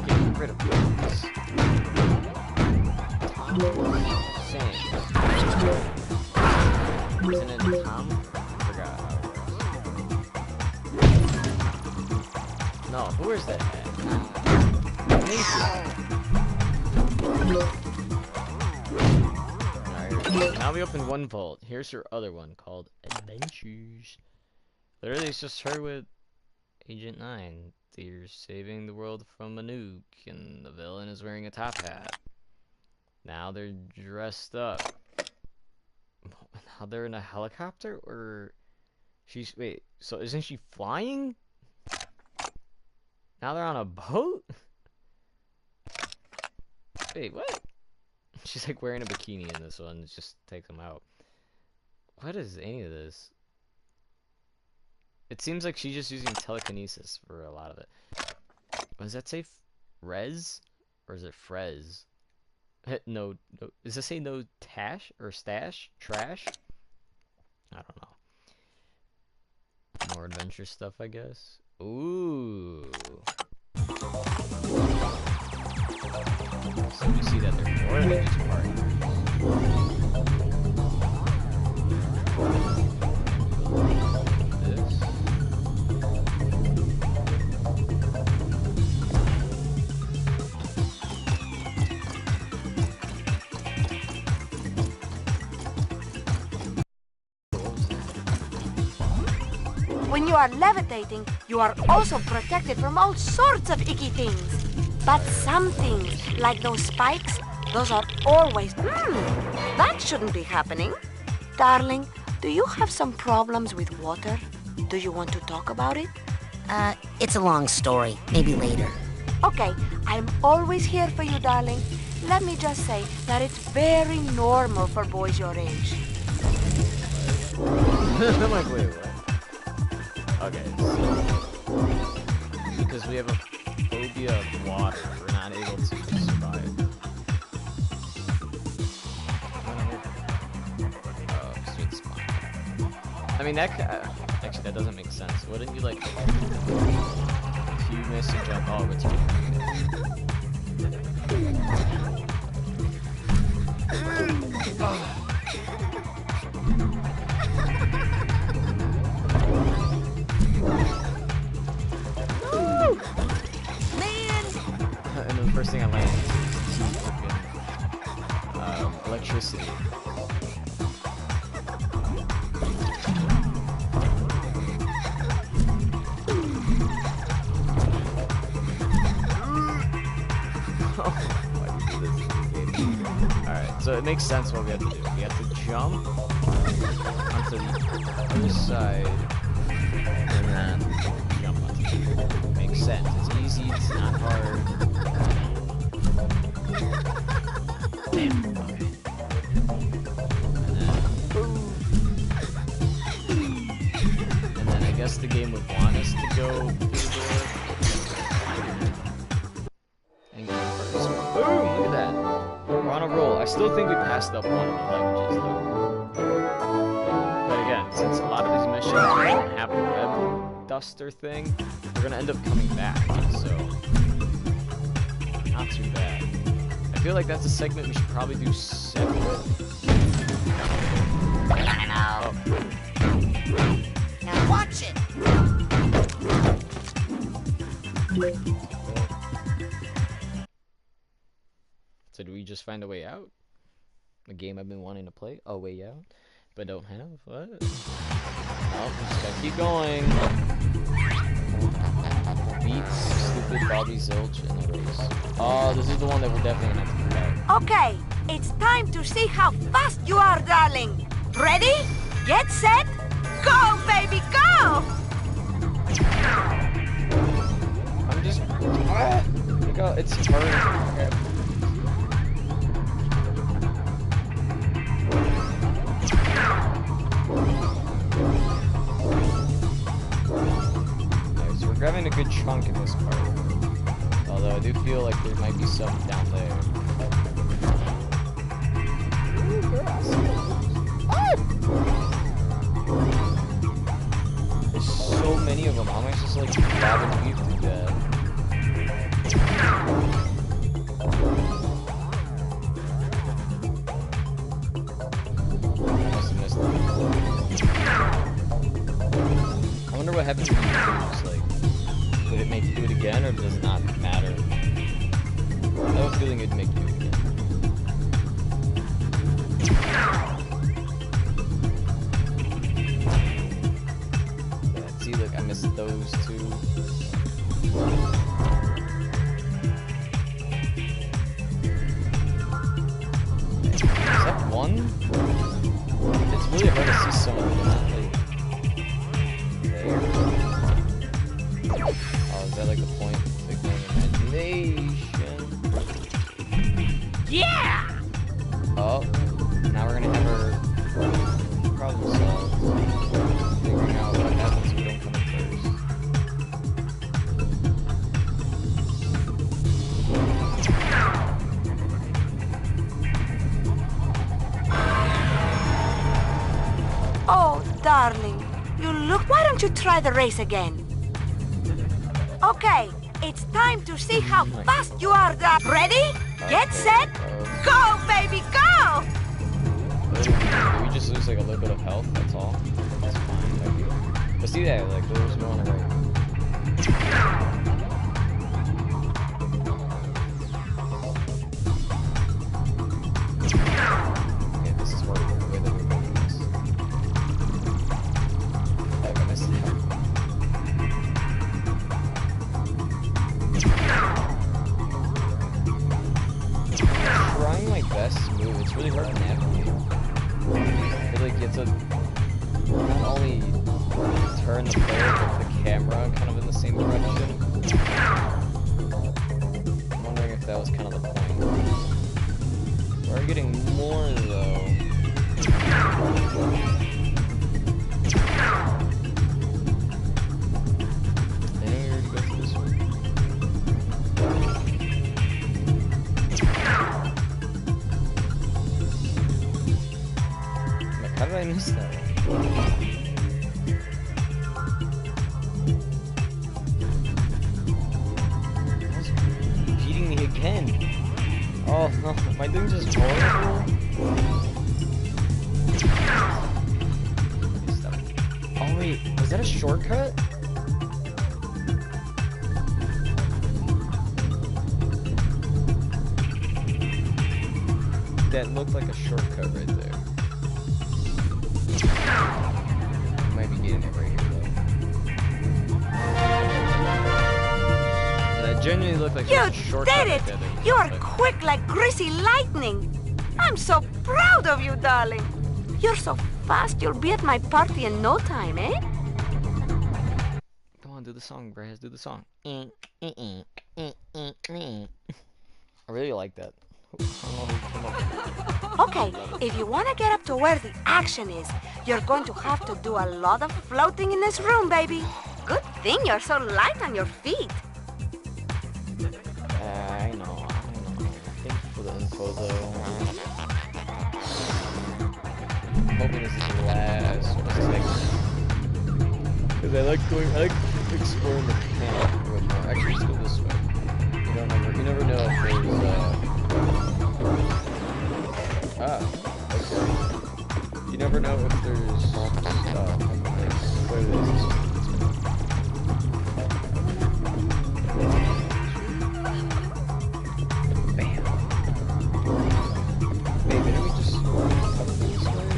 Get rid of this. Isn't it Tom? I forgot how it was. No, who is that? Alright, now we open one vault. Here's her other one called Adventures. Literally, it's just her with Agent 9. They're saving the world from a nuke, and the villain is wearing a top hat. Now they're dressed up. Now they're in a helicopter, or she's wait. So isn't she flying? Now they're on a boat. Wait, what? She's like wearing a bikini in this one. Just take them out. What is any of this? It seems like she's just using telekinesis for a lot of it. What does that say? Rez? Or is it Frez? No. Does it say no tash or stash? Trash? I don't know. More adventure stuff, I guess. Ooh. So we see that there's more than each part. This. When you are levitating, you are also protected from all sorts of icky things. But some things, like those spikes, those are always... that shouldn't be happening. Darling, do you have some problems with water? Do you want to talk about it? It's a long story. Maybe later. Okay, I'm always here for you, darling. Let me just say that it's very normal for boys your age. I'm like, wait, what? Okay, so because we have a phobia of water, we're not able to survive. Oh, sweet spot. I mean, that actually that doesn't make sense. Wouldn't you like if you miss and jump? Oh, it's and then the first thing I land is electricity. Alright, so it makes sense what we have to do. We have to jump onto the other side and then jump onto it. Makes sense. It's easy, it's not hard. Damn, okay. And then I guess the game would want us to go through the door. And go first. Boom! Look at that. We're on a roll. I still think we passed up one of the languages, though. But again, since a lot of these missions don't have the web duster thing, we're gonna end up coming back, so not too bad. I feel like that's a segment we should probably do separate. Now watch it! So do we just find a way out? A game I've been wanting to play? A way out? But don't have? What? Oh, we just gotta keep going. Beat stupid Bobby Zilch in the race. Oh, this is the one that we're definitely gonna have to figure out. Okay, it's time to see how fast you are, darling. Ready? Get set, go, baby, go! I'm just... Look how it's hard. Okay. So we're grabbing a good chunk in this part. Although I do feel like there might be some down there. Ooh, grass. There's so many of them. How am I supposed to like grab and weave through that? I must have missed that. I wonder what happens if you lose. Like, would it make you do it again, or does it not matter? I have a feeling it'd make you do it again. Yeah, see, look, I missed those two. Is that one? It's really hard to see someone when not like there. Oh, is that like the point? Like my imagination. Yeah! Oh, now we're gonna have our problem solved. Figuring out what happens if we don't come in first. Oh, darling, you look. Why don't you try the race again? Okay, it's time to see how fast you are, darling. Ready? Get set, go, baby, go! Did we just lose like a little bit of health? That's all. That's fine. But see that, like there was more on the right. Okay, this is working the way that we're making this. Like I missed it. I'm trying my best to move. It's really hard to navigate. I feel like you have to not only turn in the player, but the camera kind of in the same direction. I'm wondering if that was kind of the point. We're getting more though. Anyone already go through this one? How did I miss that one? Beating me again. Oh no, am I doing just horrible? Oh wait, was that a shortcut? That looked like a shortcut right there. Might be getting it right here though. That genuinely looked like a shortcut. You did it! You are quick like greasy lightning. I'm so proud of you, darling. You're so fast, you'll be at my party in no time, eh? Come on, do the song, Braz. Do the song. I really like that. Okay, if you want to get up to where the action is, you're going to have to do a lot of floating in this room, baby. Good thing you're so light on your feet. I know. Thank you for the info, though. I'm hoping this is the last segment. Because I like exploring the camp a bit more. Actually, let's go this way. You never know if there's, okay. You never know if there's stuff. Where it is. Bam. Hey, didn't we just come this way?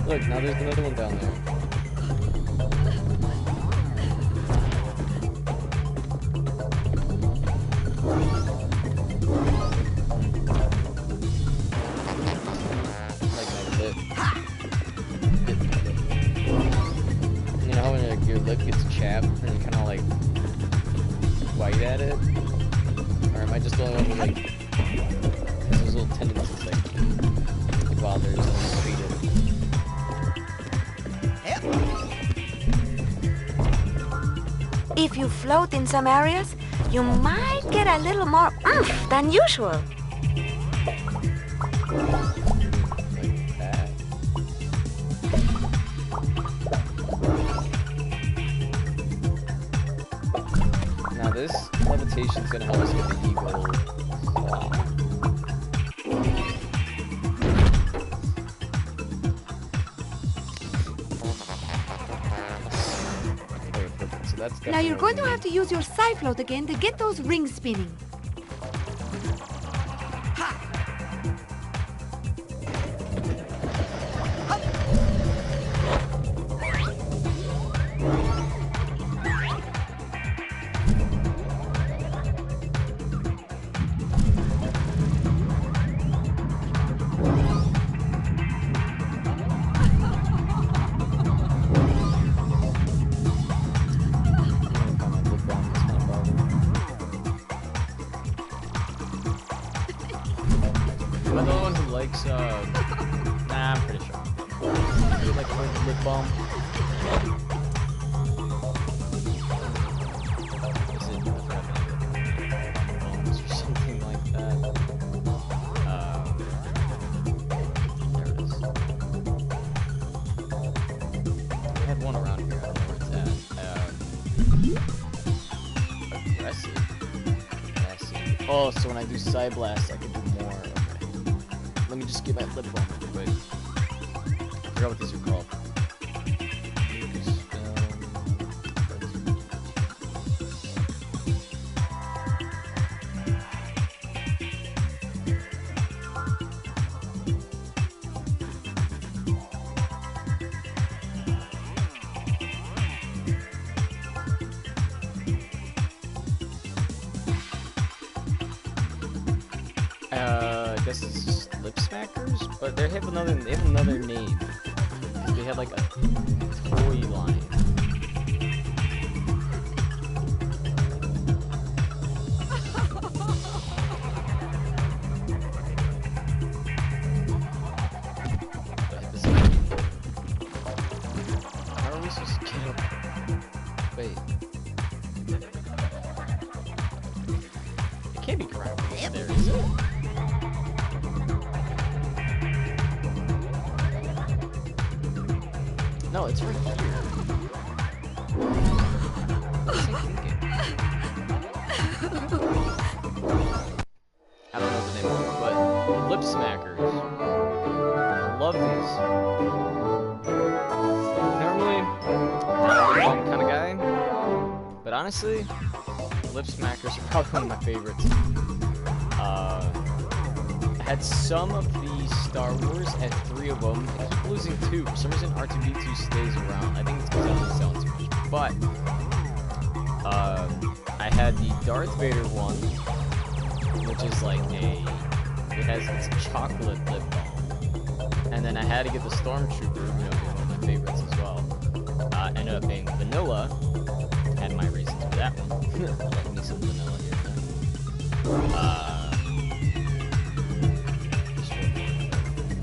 Look, now there's another one down there. Lip gets chapped and you kind of like bite at it, or am I just the only one who like has those little tendencies like bothers and treat it? If you float in some areas, you might get a little more oomph than usual. This levitation's gonna help us get the eagle claw. So that's now you're going to have to use your Psy-float again to get those rings spinning. Nah, I'm pretty sure. You like a lip balm? Is it or something like that? There it is. I had one around here. I don't know where it's at. Aggressive. Oh, so when I do Psy Blast, I can do more. Let me just get my lip balm real quick. I forgot what these are called. I guess it's just lip smackers, but they have another name. They had like a toy line. How are we supposed to get up? Wait. It can't be crap there, is it? No, it's right here. I don't know the name of them, but lip smackers. I love these. Normally, I'm not a kind of guy, but honestly, lip smackers are probably one of my favorites. I had some of the Star Wars, I had 3 of them. I keep losing 2. For some reason, R2-D2 stays around. I think it's because I've been selling too much. But, I had the Darth Vader one, which is like it has this chocolate lip balm. And then I had to get the Stormtrooper, you know, being one of my favorites as well. Ended up being vanilla. Had my reasons for that one. I love me some vanilla here.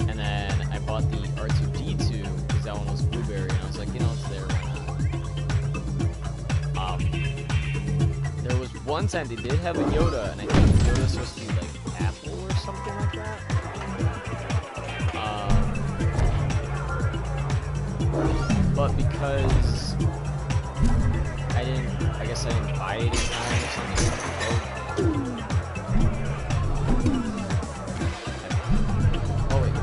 And then I bought the R2-D2 because that one was blueberry, and I was like, you know, it's there, why not? There was one time they did have a Yoda, and I think Yoda was supposed to be like apple or something like that. But because I guess I didn't buy it in time or something. Oh wait, no.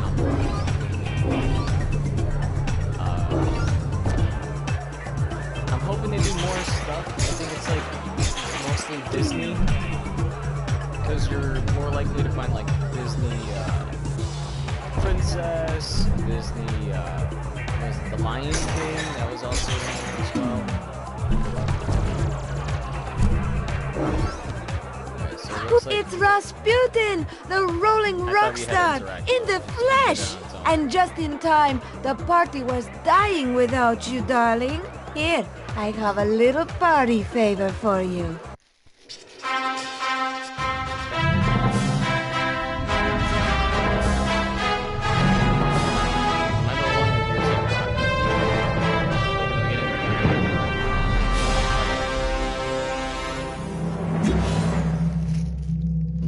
I'm hoping they do more stuff. I think it's like mostly Disney, because you're more likely to find like Disney Princess, Disney what was it, The Lion King, that was also in there as well. Right, so it looks like It's Rasputin, the rolling rock star, in the flesh! And just in time, the party was dying without you, darling. Here, I have a little party favor for you.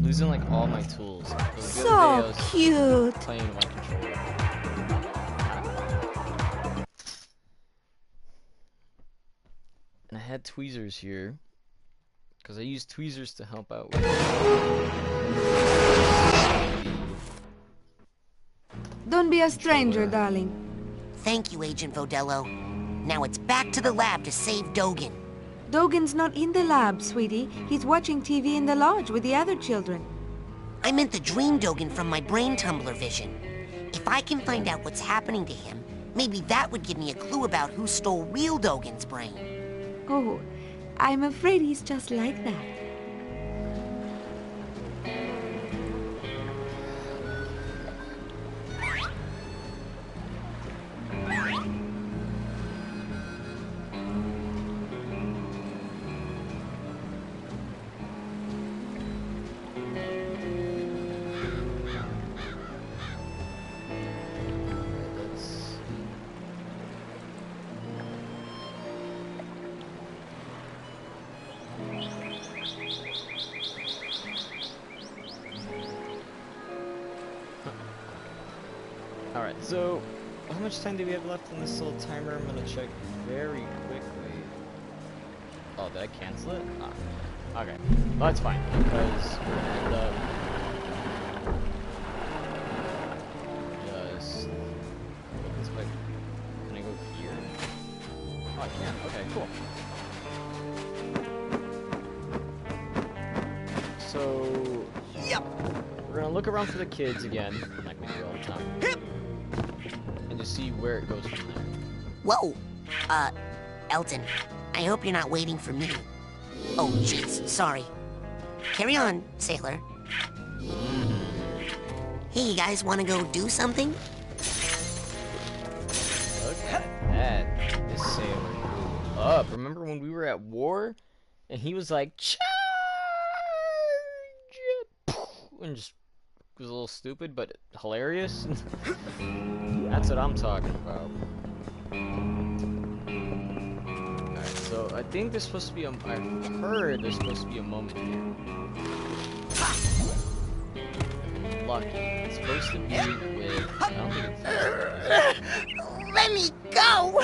Losing like all my tools. So cute. Playing with my controller. And I had tweezers here because I use tweezers to help out with Don't be a stranger, darling. Thank you, Agent Vodello. Now it's back to the lab to save Dogen. Dogen's not in the lab, sweetie. He's watching TV in the lodge with the other children. I meant the dream Dogen from my brain tumbler vision. If I can find out what's happening to him, maybe that would give me a clue about who stole real Dogen's brain. Oh, I'm afraid he's just like that. Alright, so how much time do we have left in this little timer? I'm gonna check very quickly. Oh, did I cancel it? Ah, okay. Well, that's fine, because we're gonna end up just... Let's wait. Can I go here? Oh, I can. Okay, cool. So... Yep! We're gonna look around for the kids again, like we do all the time. And just see where it goes from there. Whoa! Elton, I hope you're not waiting for me. Oh, jeez, sorry. Carry on, sailor. Hey, you guys wanna go do something? Okay. up. Remember when we were at war? And he was like, charge! And just was a little stupid, but hilarious. That's what I'm talking about. Alright, so I think there's supposed to be I've heard there's supposed to be a moment here. Lucky. It's supposed to be with... I don't think it's... Let me go!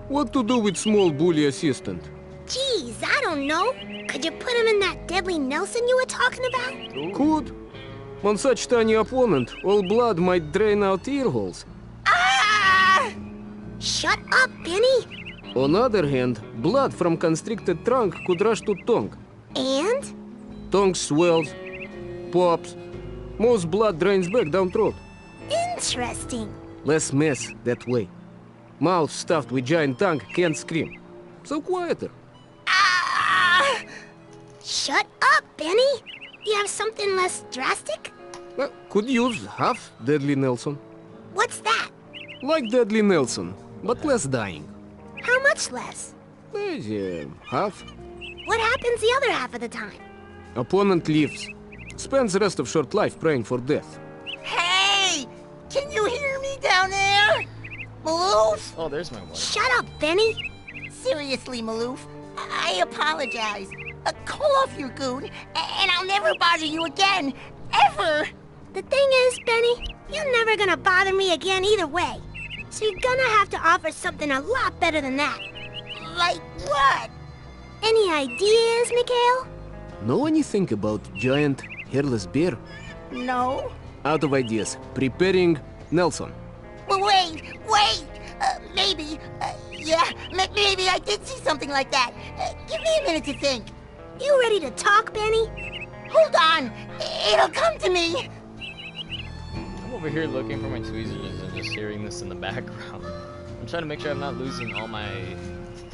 What to do with small bully assistant? Jeez, I don't know. Could you put him in that deadly Nelson you were talking about? Ooh. Could. On such tiny opponent, all blood might drain out ear holes. Ah! Shut up, Benny. On other hand, blood from constricted trunk could rush to tongue. And? Tongue swells, pops. Most blood drains back down throat. Interesting. Less mess that way. Mouth stuffed with giant tongue can't scream. So quieter. Ah! Shut up, Benny. You have something less drastic? Could use half Deadly Nelson. What's that? Like Deadly Nelson, but less dying. How much less? Half. What happens the other half of the time? Opponent lives. Spends the rest of short life praying for death. Hey! Can you hear me down there? Maloof? Oh, there's my wife. Shut up, Benny. Seriously, Maloof, I apologize. Call off your goon, and I'll never bother you again. Ever! The thing is, Benny, you're never gonna bother me again either way. So you're gonna have to offer something a lot better than that. Like what? Any ideas, Mikhail? Know anything about giant hairless bear? No. Out of ideas. Preparing Nelson. Well, wait! Maybe, maybe I did see something like that. Give me a minute to think. You ready to talk, Benny? Hold on, it'll come to me. I'm over here looking for my tweezers and just hearing this in the background. I'm trying to make sure I'm not losing all my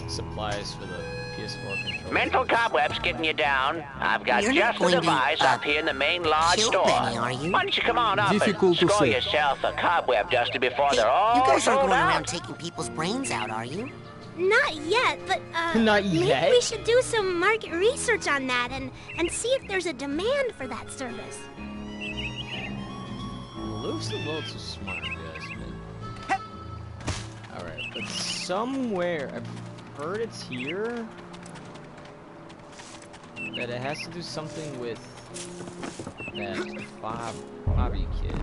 supplies for the PS4 controller. Mental cobwebs getting you down. I've got You're not just the going to, device up here in the main large kill store. Benny, are you? Why don't you come on up Difficult to and score say. yourself a cobweb duster before Hey, they're all you guys aren't sold going out? around taking people's brains out, are you? Not yet, but Not yet? maybe we should do some market research on that and see if there's a demand for that service. Luke's a little too smart, guys. Alright, but somewhere, I've heard it's here, that it has to do something with that Bobby kid.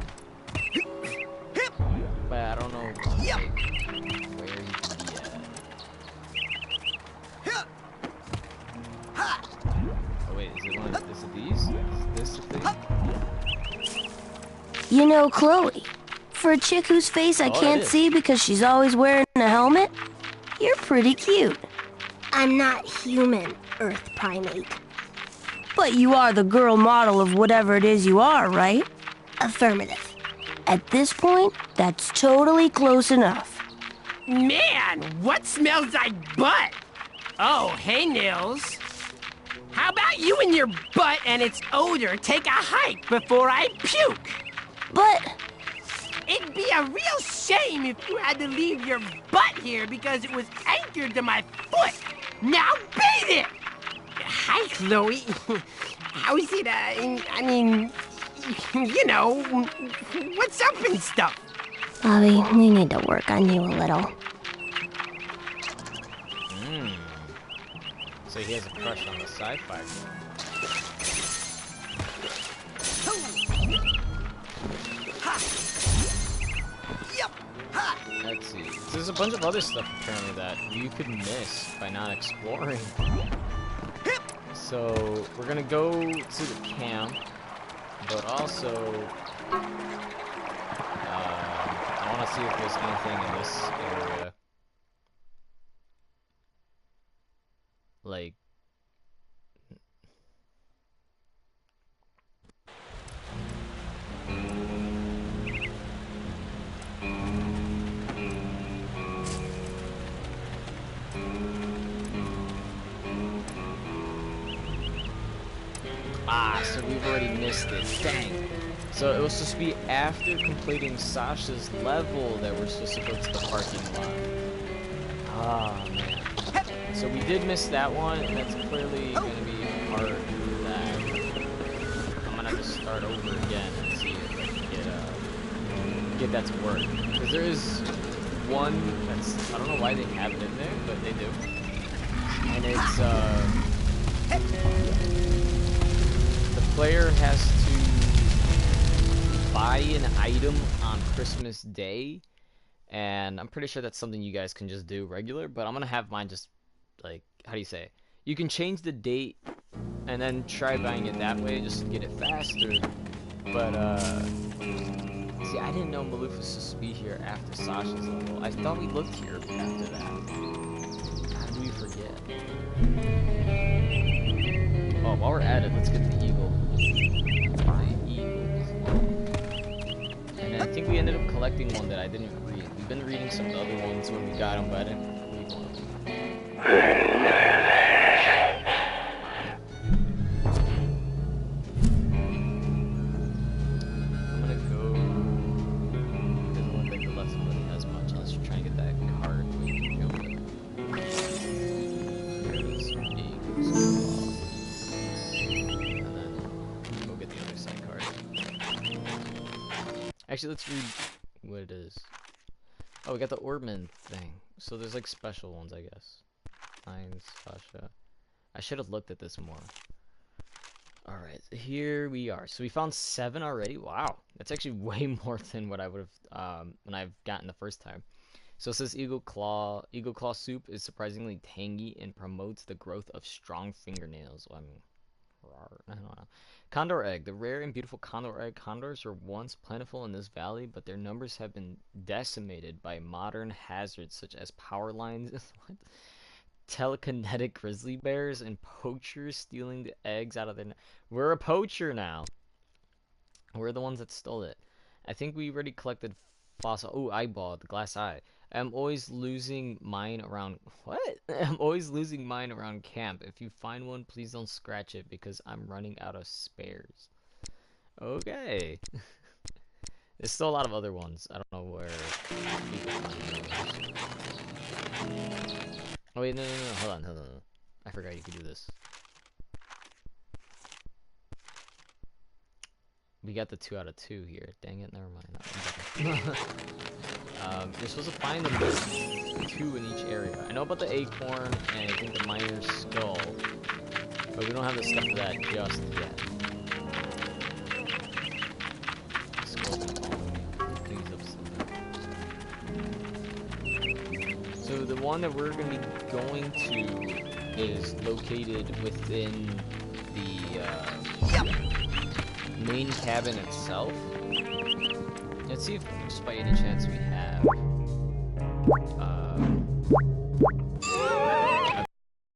But I don't know like, where he could be at. Oh wait, is it these? Is this the thing? You know, Chloe, for a chick whose face I can't see because she's always wearing a helmet, you're pretty cute. I'm not human, Earth primate. But you are the girl model of whatever it is you are, right? Affirmative. At this point, that's totally close enough. Man, what smells like butt? Oh, hey, Nils. How about you and your butt and its odor take a hike before I puke? But it'd be a real shame if you had to leave your butt here because it was anchored to my foot. Now bathe it! Hi, Chloe. How's it, I mean, you know, what's up and stuff? Bobby, we need to work on you a little. So he has a crush on the sci-fi. Let's see. There's a bunch of other stuff apparently that you could miss by not exploring. So we're gonna go to the camp, but also I want to see if there's anything in this area. Like so we've already missed it. Dang. So it was supposed to be after completing Sasha's level that we're supposed to go to the parking lot. Ah, man. So we did miss that one, and that's clearly going to be part of that. I'm going to have to start over again and see if I can get that to work. Because there is one that's, I don't know why they have it in there, but they do. And it's, the player has to buy an item on Christmas Day. And I'm pretty sure that's something you guys can just do regular, but I'm gonna have mine just, like, how do you say it? You can change the date and then try buying it that way just to get it faster. But, see, I didn't know Maleficus would be here after Sasha's level. I thought we looked here after that. How did we forget? Oh, while we're at it, let's get the eagle. And I think we ended up collecting one that I didn't read. We've been reading some of the other ones when we got them, but I didn't read one of them. I'm gonna go... Doesn't look like the left one really has much. Let's try and get that card we can go with. Here's Eagles. And then go get the other side card. Actually, let's read what it is. Oh, we got the Orman thing. So there's like special ones, I guess. Heinz, Sasha. I should have looked at this more. Alright, here we are. So we found 7 already. Wow. That's actually way more than what I would have when I've gotten the first time. So it says Eagle Claw. Eagle Claw soup is surprisingly tangy and promotes the growth of strong fingernails. Well, I mean, I don't know. Condor egg. The rare and beautiful condor egg. Condors were once plentiful in this valley, but their numbers have been decimated by modern hazards such as power lines, telekinetic grizzly bears, and poachers stealing the eggs out of their... We're a poacher now. We're the ones that stole it. I think we already collected fossil... Oh, eyeball, the glass eye. I'm always losing mine around... What? I'm always losing mine around camp. If you find one, please don't scratch it because I'm running out of spares. Okay. There's still a lot of other ones. I don't know where people find those. Oh wait, no. Hold on. I forgot you could do this. We got the 2 out of 2 here. Dang it, never mind. You're supposed to find them 2 in each area. I know about the acorn and I think the miner's skull, but we don't have the stuff for that just yet. So the one that we're going to be going to is located within the main cabin itself. Let's see if just by any chance we have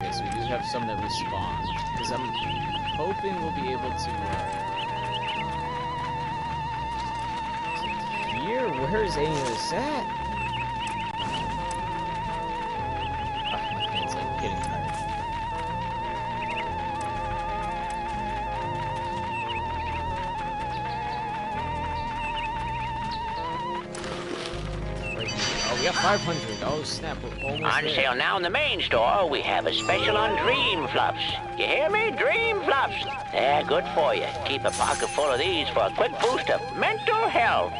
okay, so we do have some that respawn, because I'm hoping we'll be able to here? Where is any of this at? Oh, my hand's like getting tired. We got 500. Oh snap, we're almost On there. sale now in the main store, we have a special on Dream Fluffs. You hear me? Dream Fluffs. They're good for you. Keep a pocket full of these for a quick boost of mental health.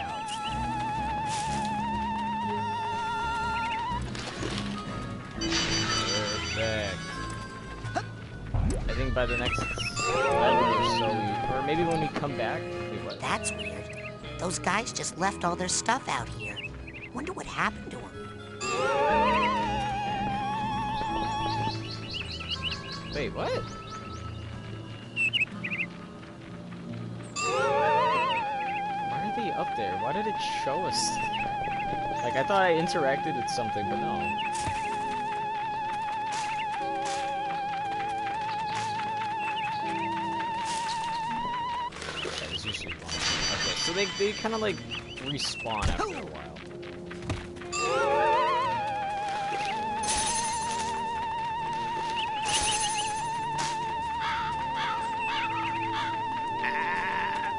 Perfect. I think by the next level or so, or maybe when we come back. Wait, what? That's weird. Those guys just left all their stuff out here. Wonder what happened to them. Wait, what? Why are they up there? Why did it show us? Like, I thought I interacted with something, but no. That is usually fun. Okay, so they kind of like respawn after a while.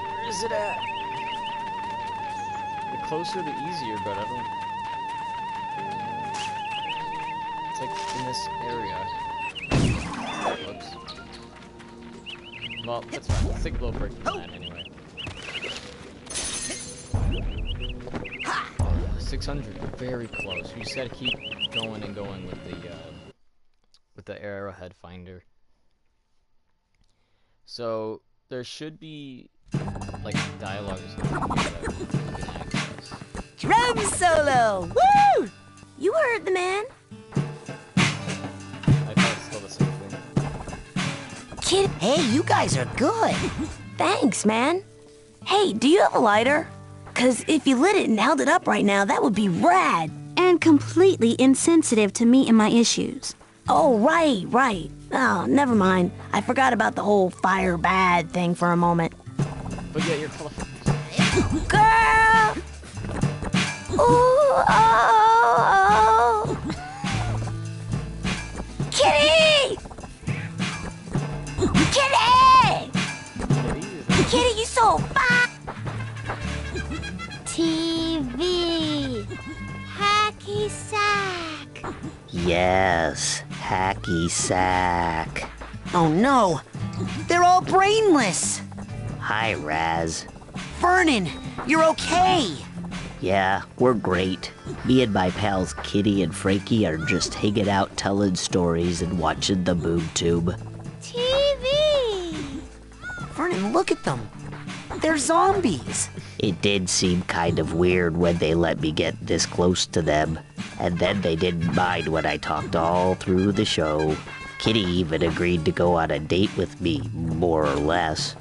Where is it at? The closer the easier, but I don't... it's like in this area. Whoops. Well, that's fine. Let's take a little break from that anyway. 600, very close. We just gotta keep going and going with the arrowhead finder. So there should be like dialogue or something that we can access. Drum solo! Woo! You heard the man. I thought it's still the same thing. Kid, hey, you guys are good. Thanks, man. Hey, do you have a lighter? 'Cause if you lit it and held it up right now, that would be rad. And completely insensitive to me and my issues. Oh, right. Oh, never mind. I forgot about the whole fire bad thing for a moment. But yeah, you're colorful. Girl! Ooh, oh. Kitty! Kitty! Kitty, you so fine! TV. Hacky sack. Yes, hacky sack. Oh no, they're all brainless. Hi, Raz. Vernon, you're okay. Yeah, we're great. Me and my pals Kitty and Frankie are just hanging out telling stories and watching the boob tube. TV. Vernon, look at them. They're zombies. It did seem kind of weird when they let me get this close to them. And then they didn't mind when I talked all through the show. Kitty even agreed to go on a date with me, more or less.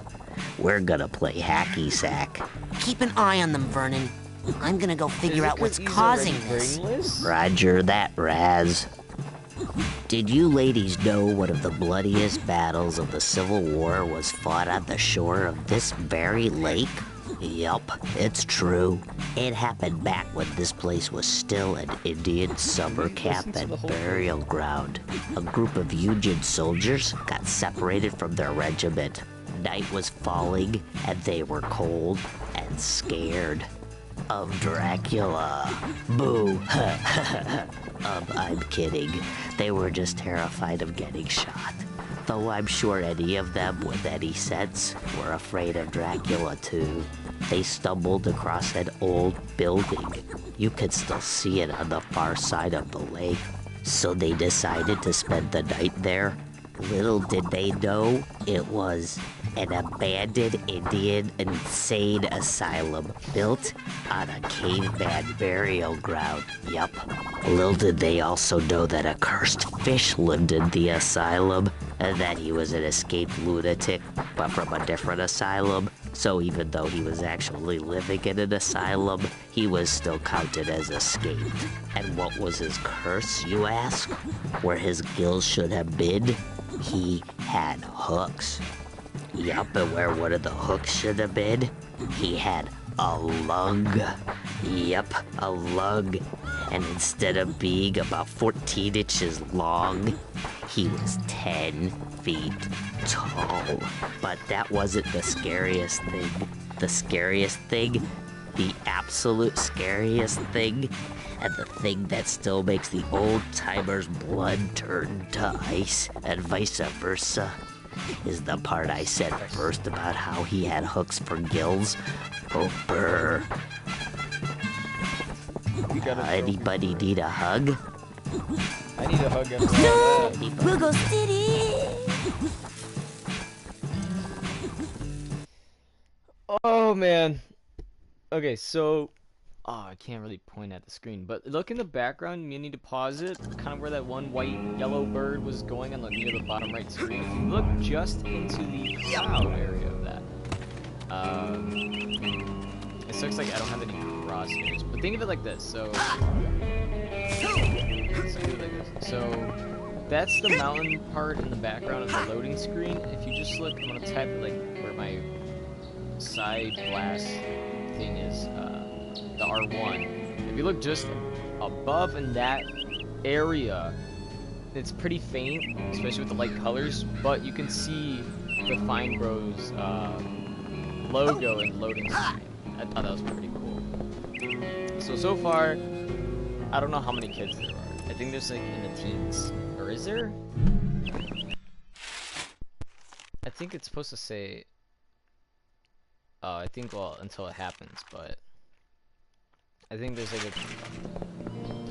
We're gonna play hacky sack. Keep an eye on them, Vernon. I'm gonna go figure out what's causing this. Roger that, Raz. Did you ladies know one of the bloodiest battles of the Civil War was fought on the shore of this very lake? Yup, it's true. It happened back when this place was still an Indian summer camp and burial ground. A group of Union soldiers got separated from their regiment. Night was falling, and they were cold and scared of Dracula. Boo. I'm kidding. They were just terrified of getting shot. Though I'm sure any of them with any sense were afraid of Dracula too. They stumbled across an old building. You could still see it on the far side of the lake. So they decided to spend the night there. Little did they know it was an abandoned Indian insane asylum built on a caveman burial ground. Yup. Little did they also know that a cursed fish lived in the asylum and that he was an escaped lunatic, but from a different asylum. So even though he was actually living in an asylum, he was still counted as escaped. And what was his curse, you ask? Where his gills should have been? He had hooks. Yup, and where one of the hooks should have been, he had a lung. Yup, a lung. And instead of being about 14 inches long, he was 10 feet tall. But that wasn't the scariest thing. The scariest thing, the absolute scariest thing, and the thing that still makes the old-timers' blood turn to ice, and vice versa, is the part I said first about how he had hooks for gills. Oh, brr. Anybody need a hug? I need a hug after all that. We'll go city. Oh, man. Okay, so... Oh, I can't really point at the screen, but look in the background, you need to pause it, kind of where that one white yellow bird was going on the near the bottom right screen. If you look just into the cloud area of that, it looks like I don't have any crosshairs, but think of it like this, so that's the mountain part in the background of the loading screen. If you just look, I'm gonna type it like where my side glass thing is, the R1. If you look just above in that area, it's pretty faint, especially with the light colors, but you can see the Fine Bros logo in loading screen. I thought that was pretty cool. So far, I don't know how many kids there are. I think there's like in the teens. Or is there? I think it's supposed to say... I think, well, until it happens, but... I think there's like a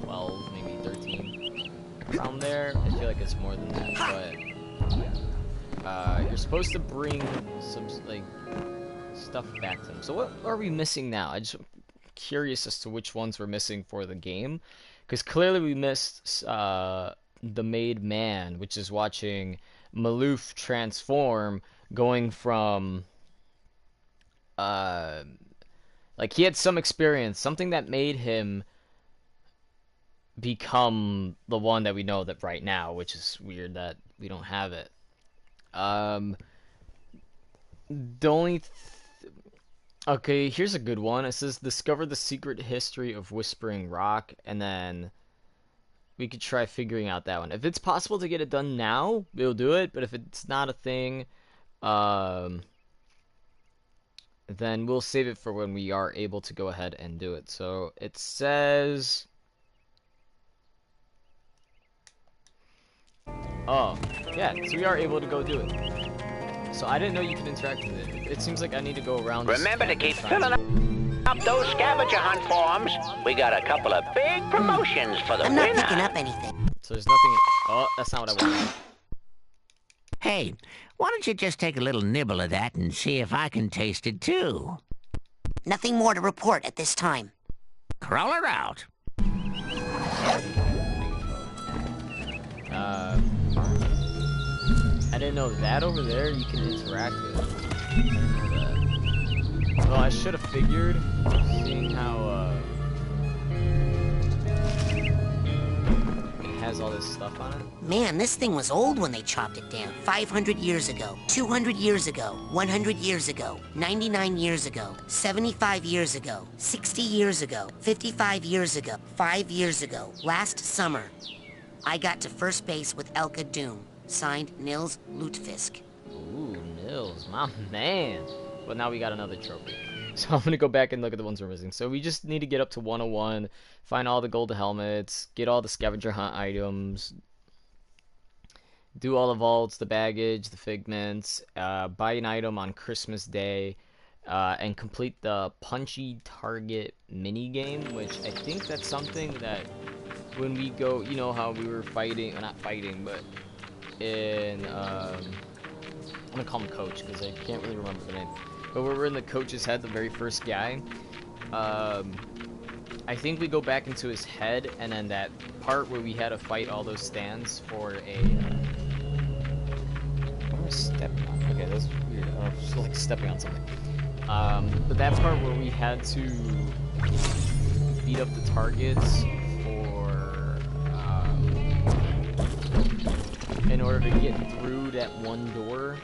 12, maybe 13 around there. I feel like it's more than that, but... you're supposed to bring some, like, stuff back to them. So what are we missing now? I'm just curious as to which ones we're missing for the game. Because clearly we missed the Made Man, which is watching Maloof transform, going from... like, he had some experience, something that made him become the one that we know that right now, which is weird that we don't have it. The only... Okay, here's a good one. It says, discover the secret history of Whispering Rock, and then we could try figuring out that one. If it's possible to get it done now, we'll do it, but if it's not a thing, then we'll save it for when we are able to go ahead and do it. So it says... Oh, yeah, so we are able to go do it. So I didn't know you could interact with it. It seems like I need to go around... Remember to keep filling up those scavenger hunt forms. We got a couple of big promotions for the winner. I'm not picking up anything. So there's nothing... Oh, that's not what I wanted. Hey, why don't you just take a little nibble of that and see if I can taste it too? Nothing more to report at this time. Crawler out. I didn't know that over there you can interact with. I didn't know that. Well, I should have figured, seeing how it has all this stuff on it. Man, this thing was old when they chopped it down. 500 years ago, 200 years ago, 100 years ago, 99 years ago, 75 years ago, 60 years ago, 55 years ago, 5 years ago, last summer. I got to first base with Elka Doom. Signed, Nils Lutefisk. Ooh, Nils, my man. But now we got another trophy. So I'm gonna go back and look at the ones we're missing. So we just need to get up to 101, find all the gold helmets, get all the scavenger hunt items, do all the vaults, the baggage, the figments, buy an item on Christmas Day, and complete the punchy target mini game, which I think that's something that when we go, you know how we were fighting, or not fighting, but in, I'm gonna call him Coach, because I can't really remember the name, but when we're in the Coach's head, the very first guy, I think we go back into his head, and then that part where we had to fight all those stands for a, what am I stepping on? Okay, that's weird, I was just like stepping on something, but that part where we had to beat up the targets in order to get through that one door,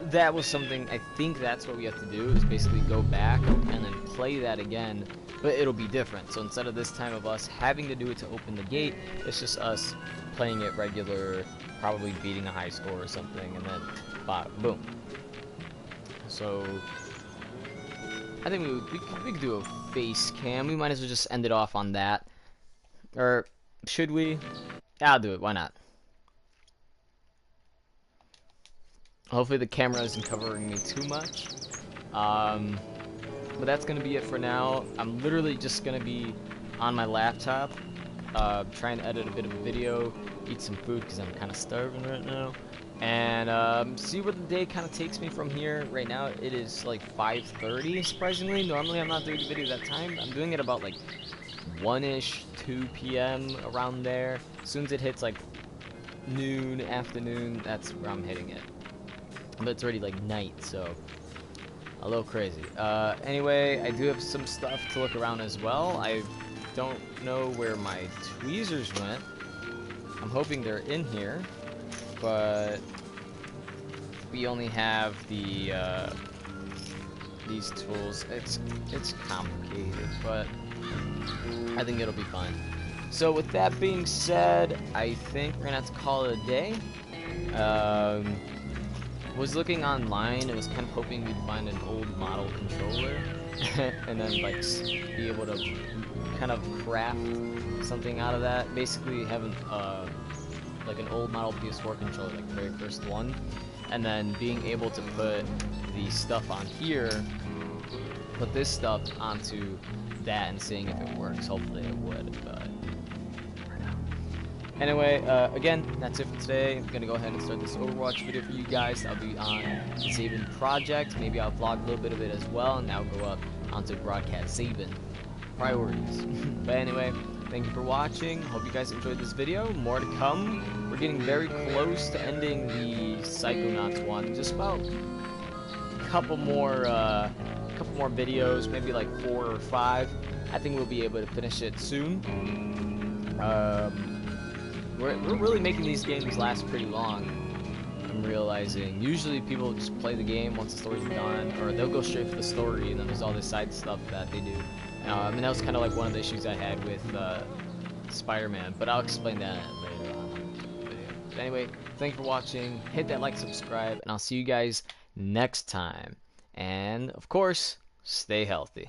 that was something, I think that's what we have to do, is basically go back and then play that again, but it'll be different. So instead of this time of us having to do it to open the gate, it's just us playing it regular, probably beating a high score or something, and then boom. So I think we could do a face cam. We might as well just end it off on that. Or should we? Yeah, I'll do it, why not? Hopefully the camera isn't covering me too much. But that's going to be it for now. I'm literally just going to be on my laptop, trying to edit a bit of a video, eat some food because I'm kind of starving right now, and see where the day kind of takes me from here. Right now it is like 5:30, surprisingly. Normally I'm not doing a video that time. I'm doing it about like 1-ish, 2 p.m. around there. As soon as it hits like noon, afternoon, that's where I'm hitting it. But it's already like night, so a little crazy. Anyway, I do have some stuff to look around as well. I don't know where my tweezers went. I'm hoping they're in here, but we only have the these tools. It's complicated, but I think it'll be fine. So with that being said, I think we're gonna have to call it a day. Was looking online, I was kind of hoping we'd find an old model controller and then like be able to kind of craft something out of that. Basically having like an old model PS4 controller, like the very first one, and then being able to put the stuff on here, put this stuff onto that and seeing if it works. Hopefully it would, but for now. Anyway, again, that's it for today. I'm gonna go ahead and start this Overwatch video for you guys. I'll be on the Zaven project. Maybe I'll vlog a little bit of it as well, and now go up onto broadcast Zaven priorities. But anyway, thank you for watching. Hope you guys enjoyed this video. More to come. We're getting very close to ending the Psychonauts one. Just about a couple more videos, maybe like 4 or 5. I think we'll be able to finish it soon. We're really making these games last pretty long. I'm realizing usually people just play the game once the story's done, or they'll go straight for the story, and then there's all this side stuff that they do. And that was kind of like one of the issues I had with Spider-Man, but I'll explain that later on in the video. But anyway, thank you for watching. Hit that like, subscribe, and I'll see you guys next time. And of course, stay healthy.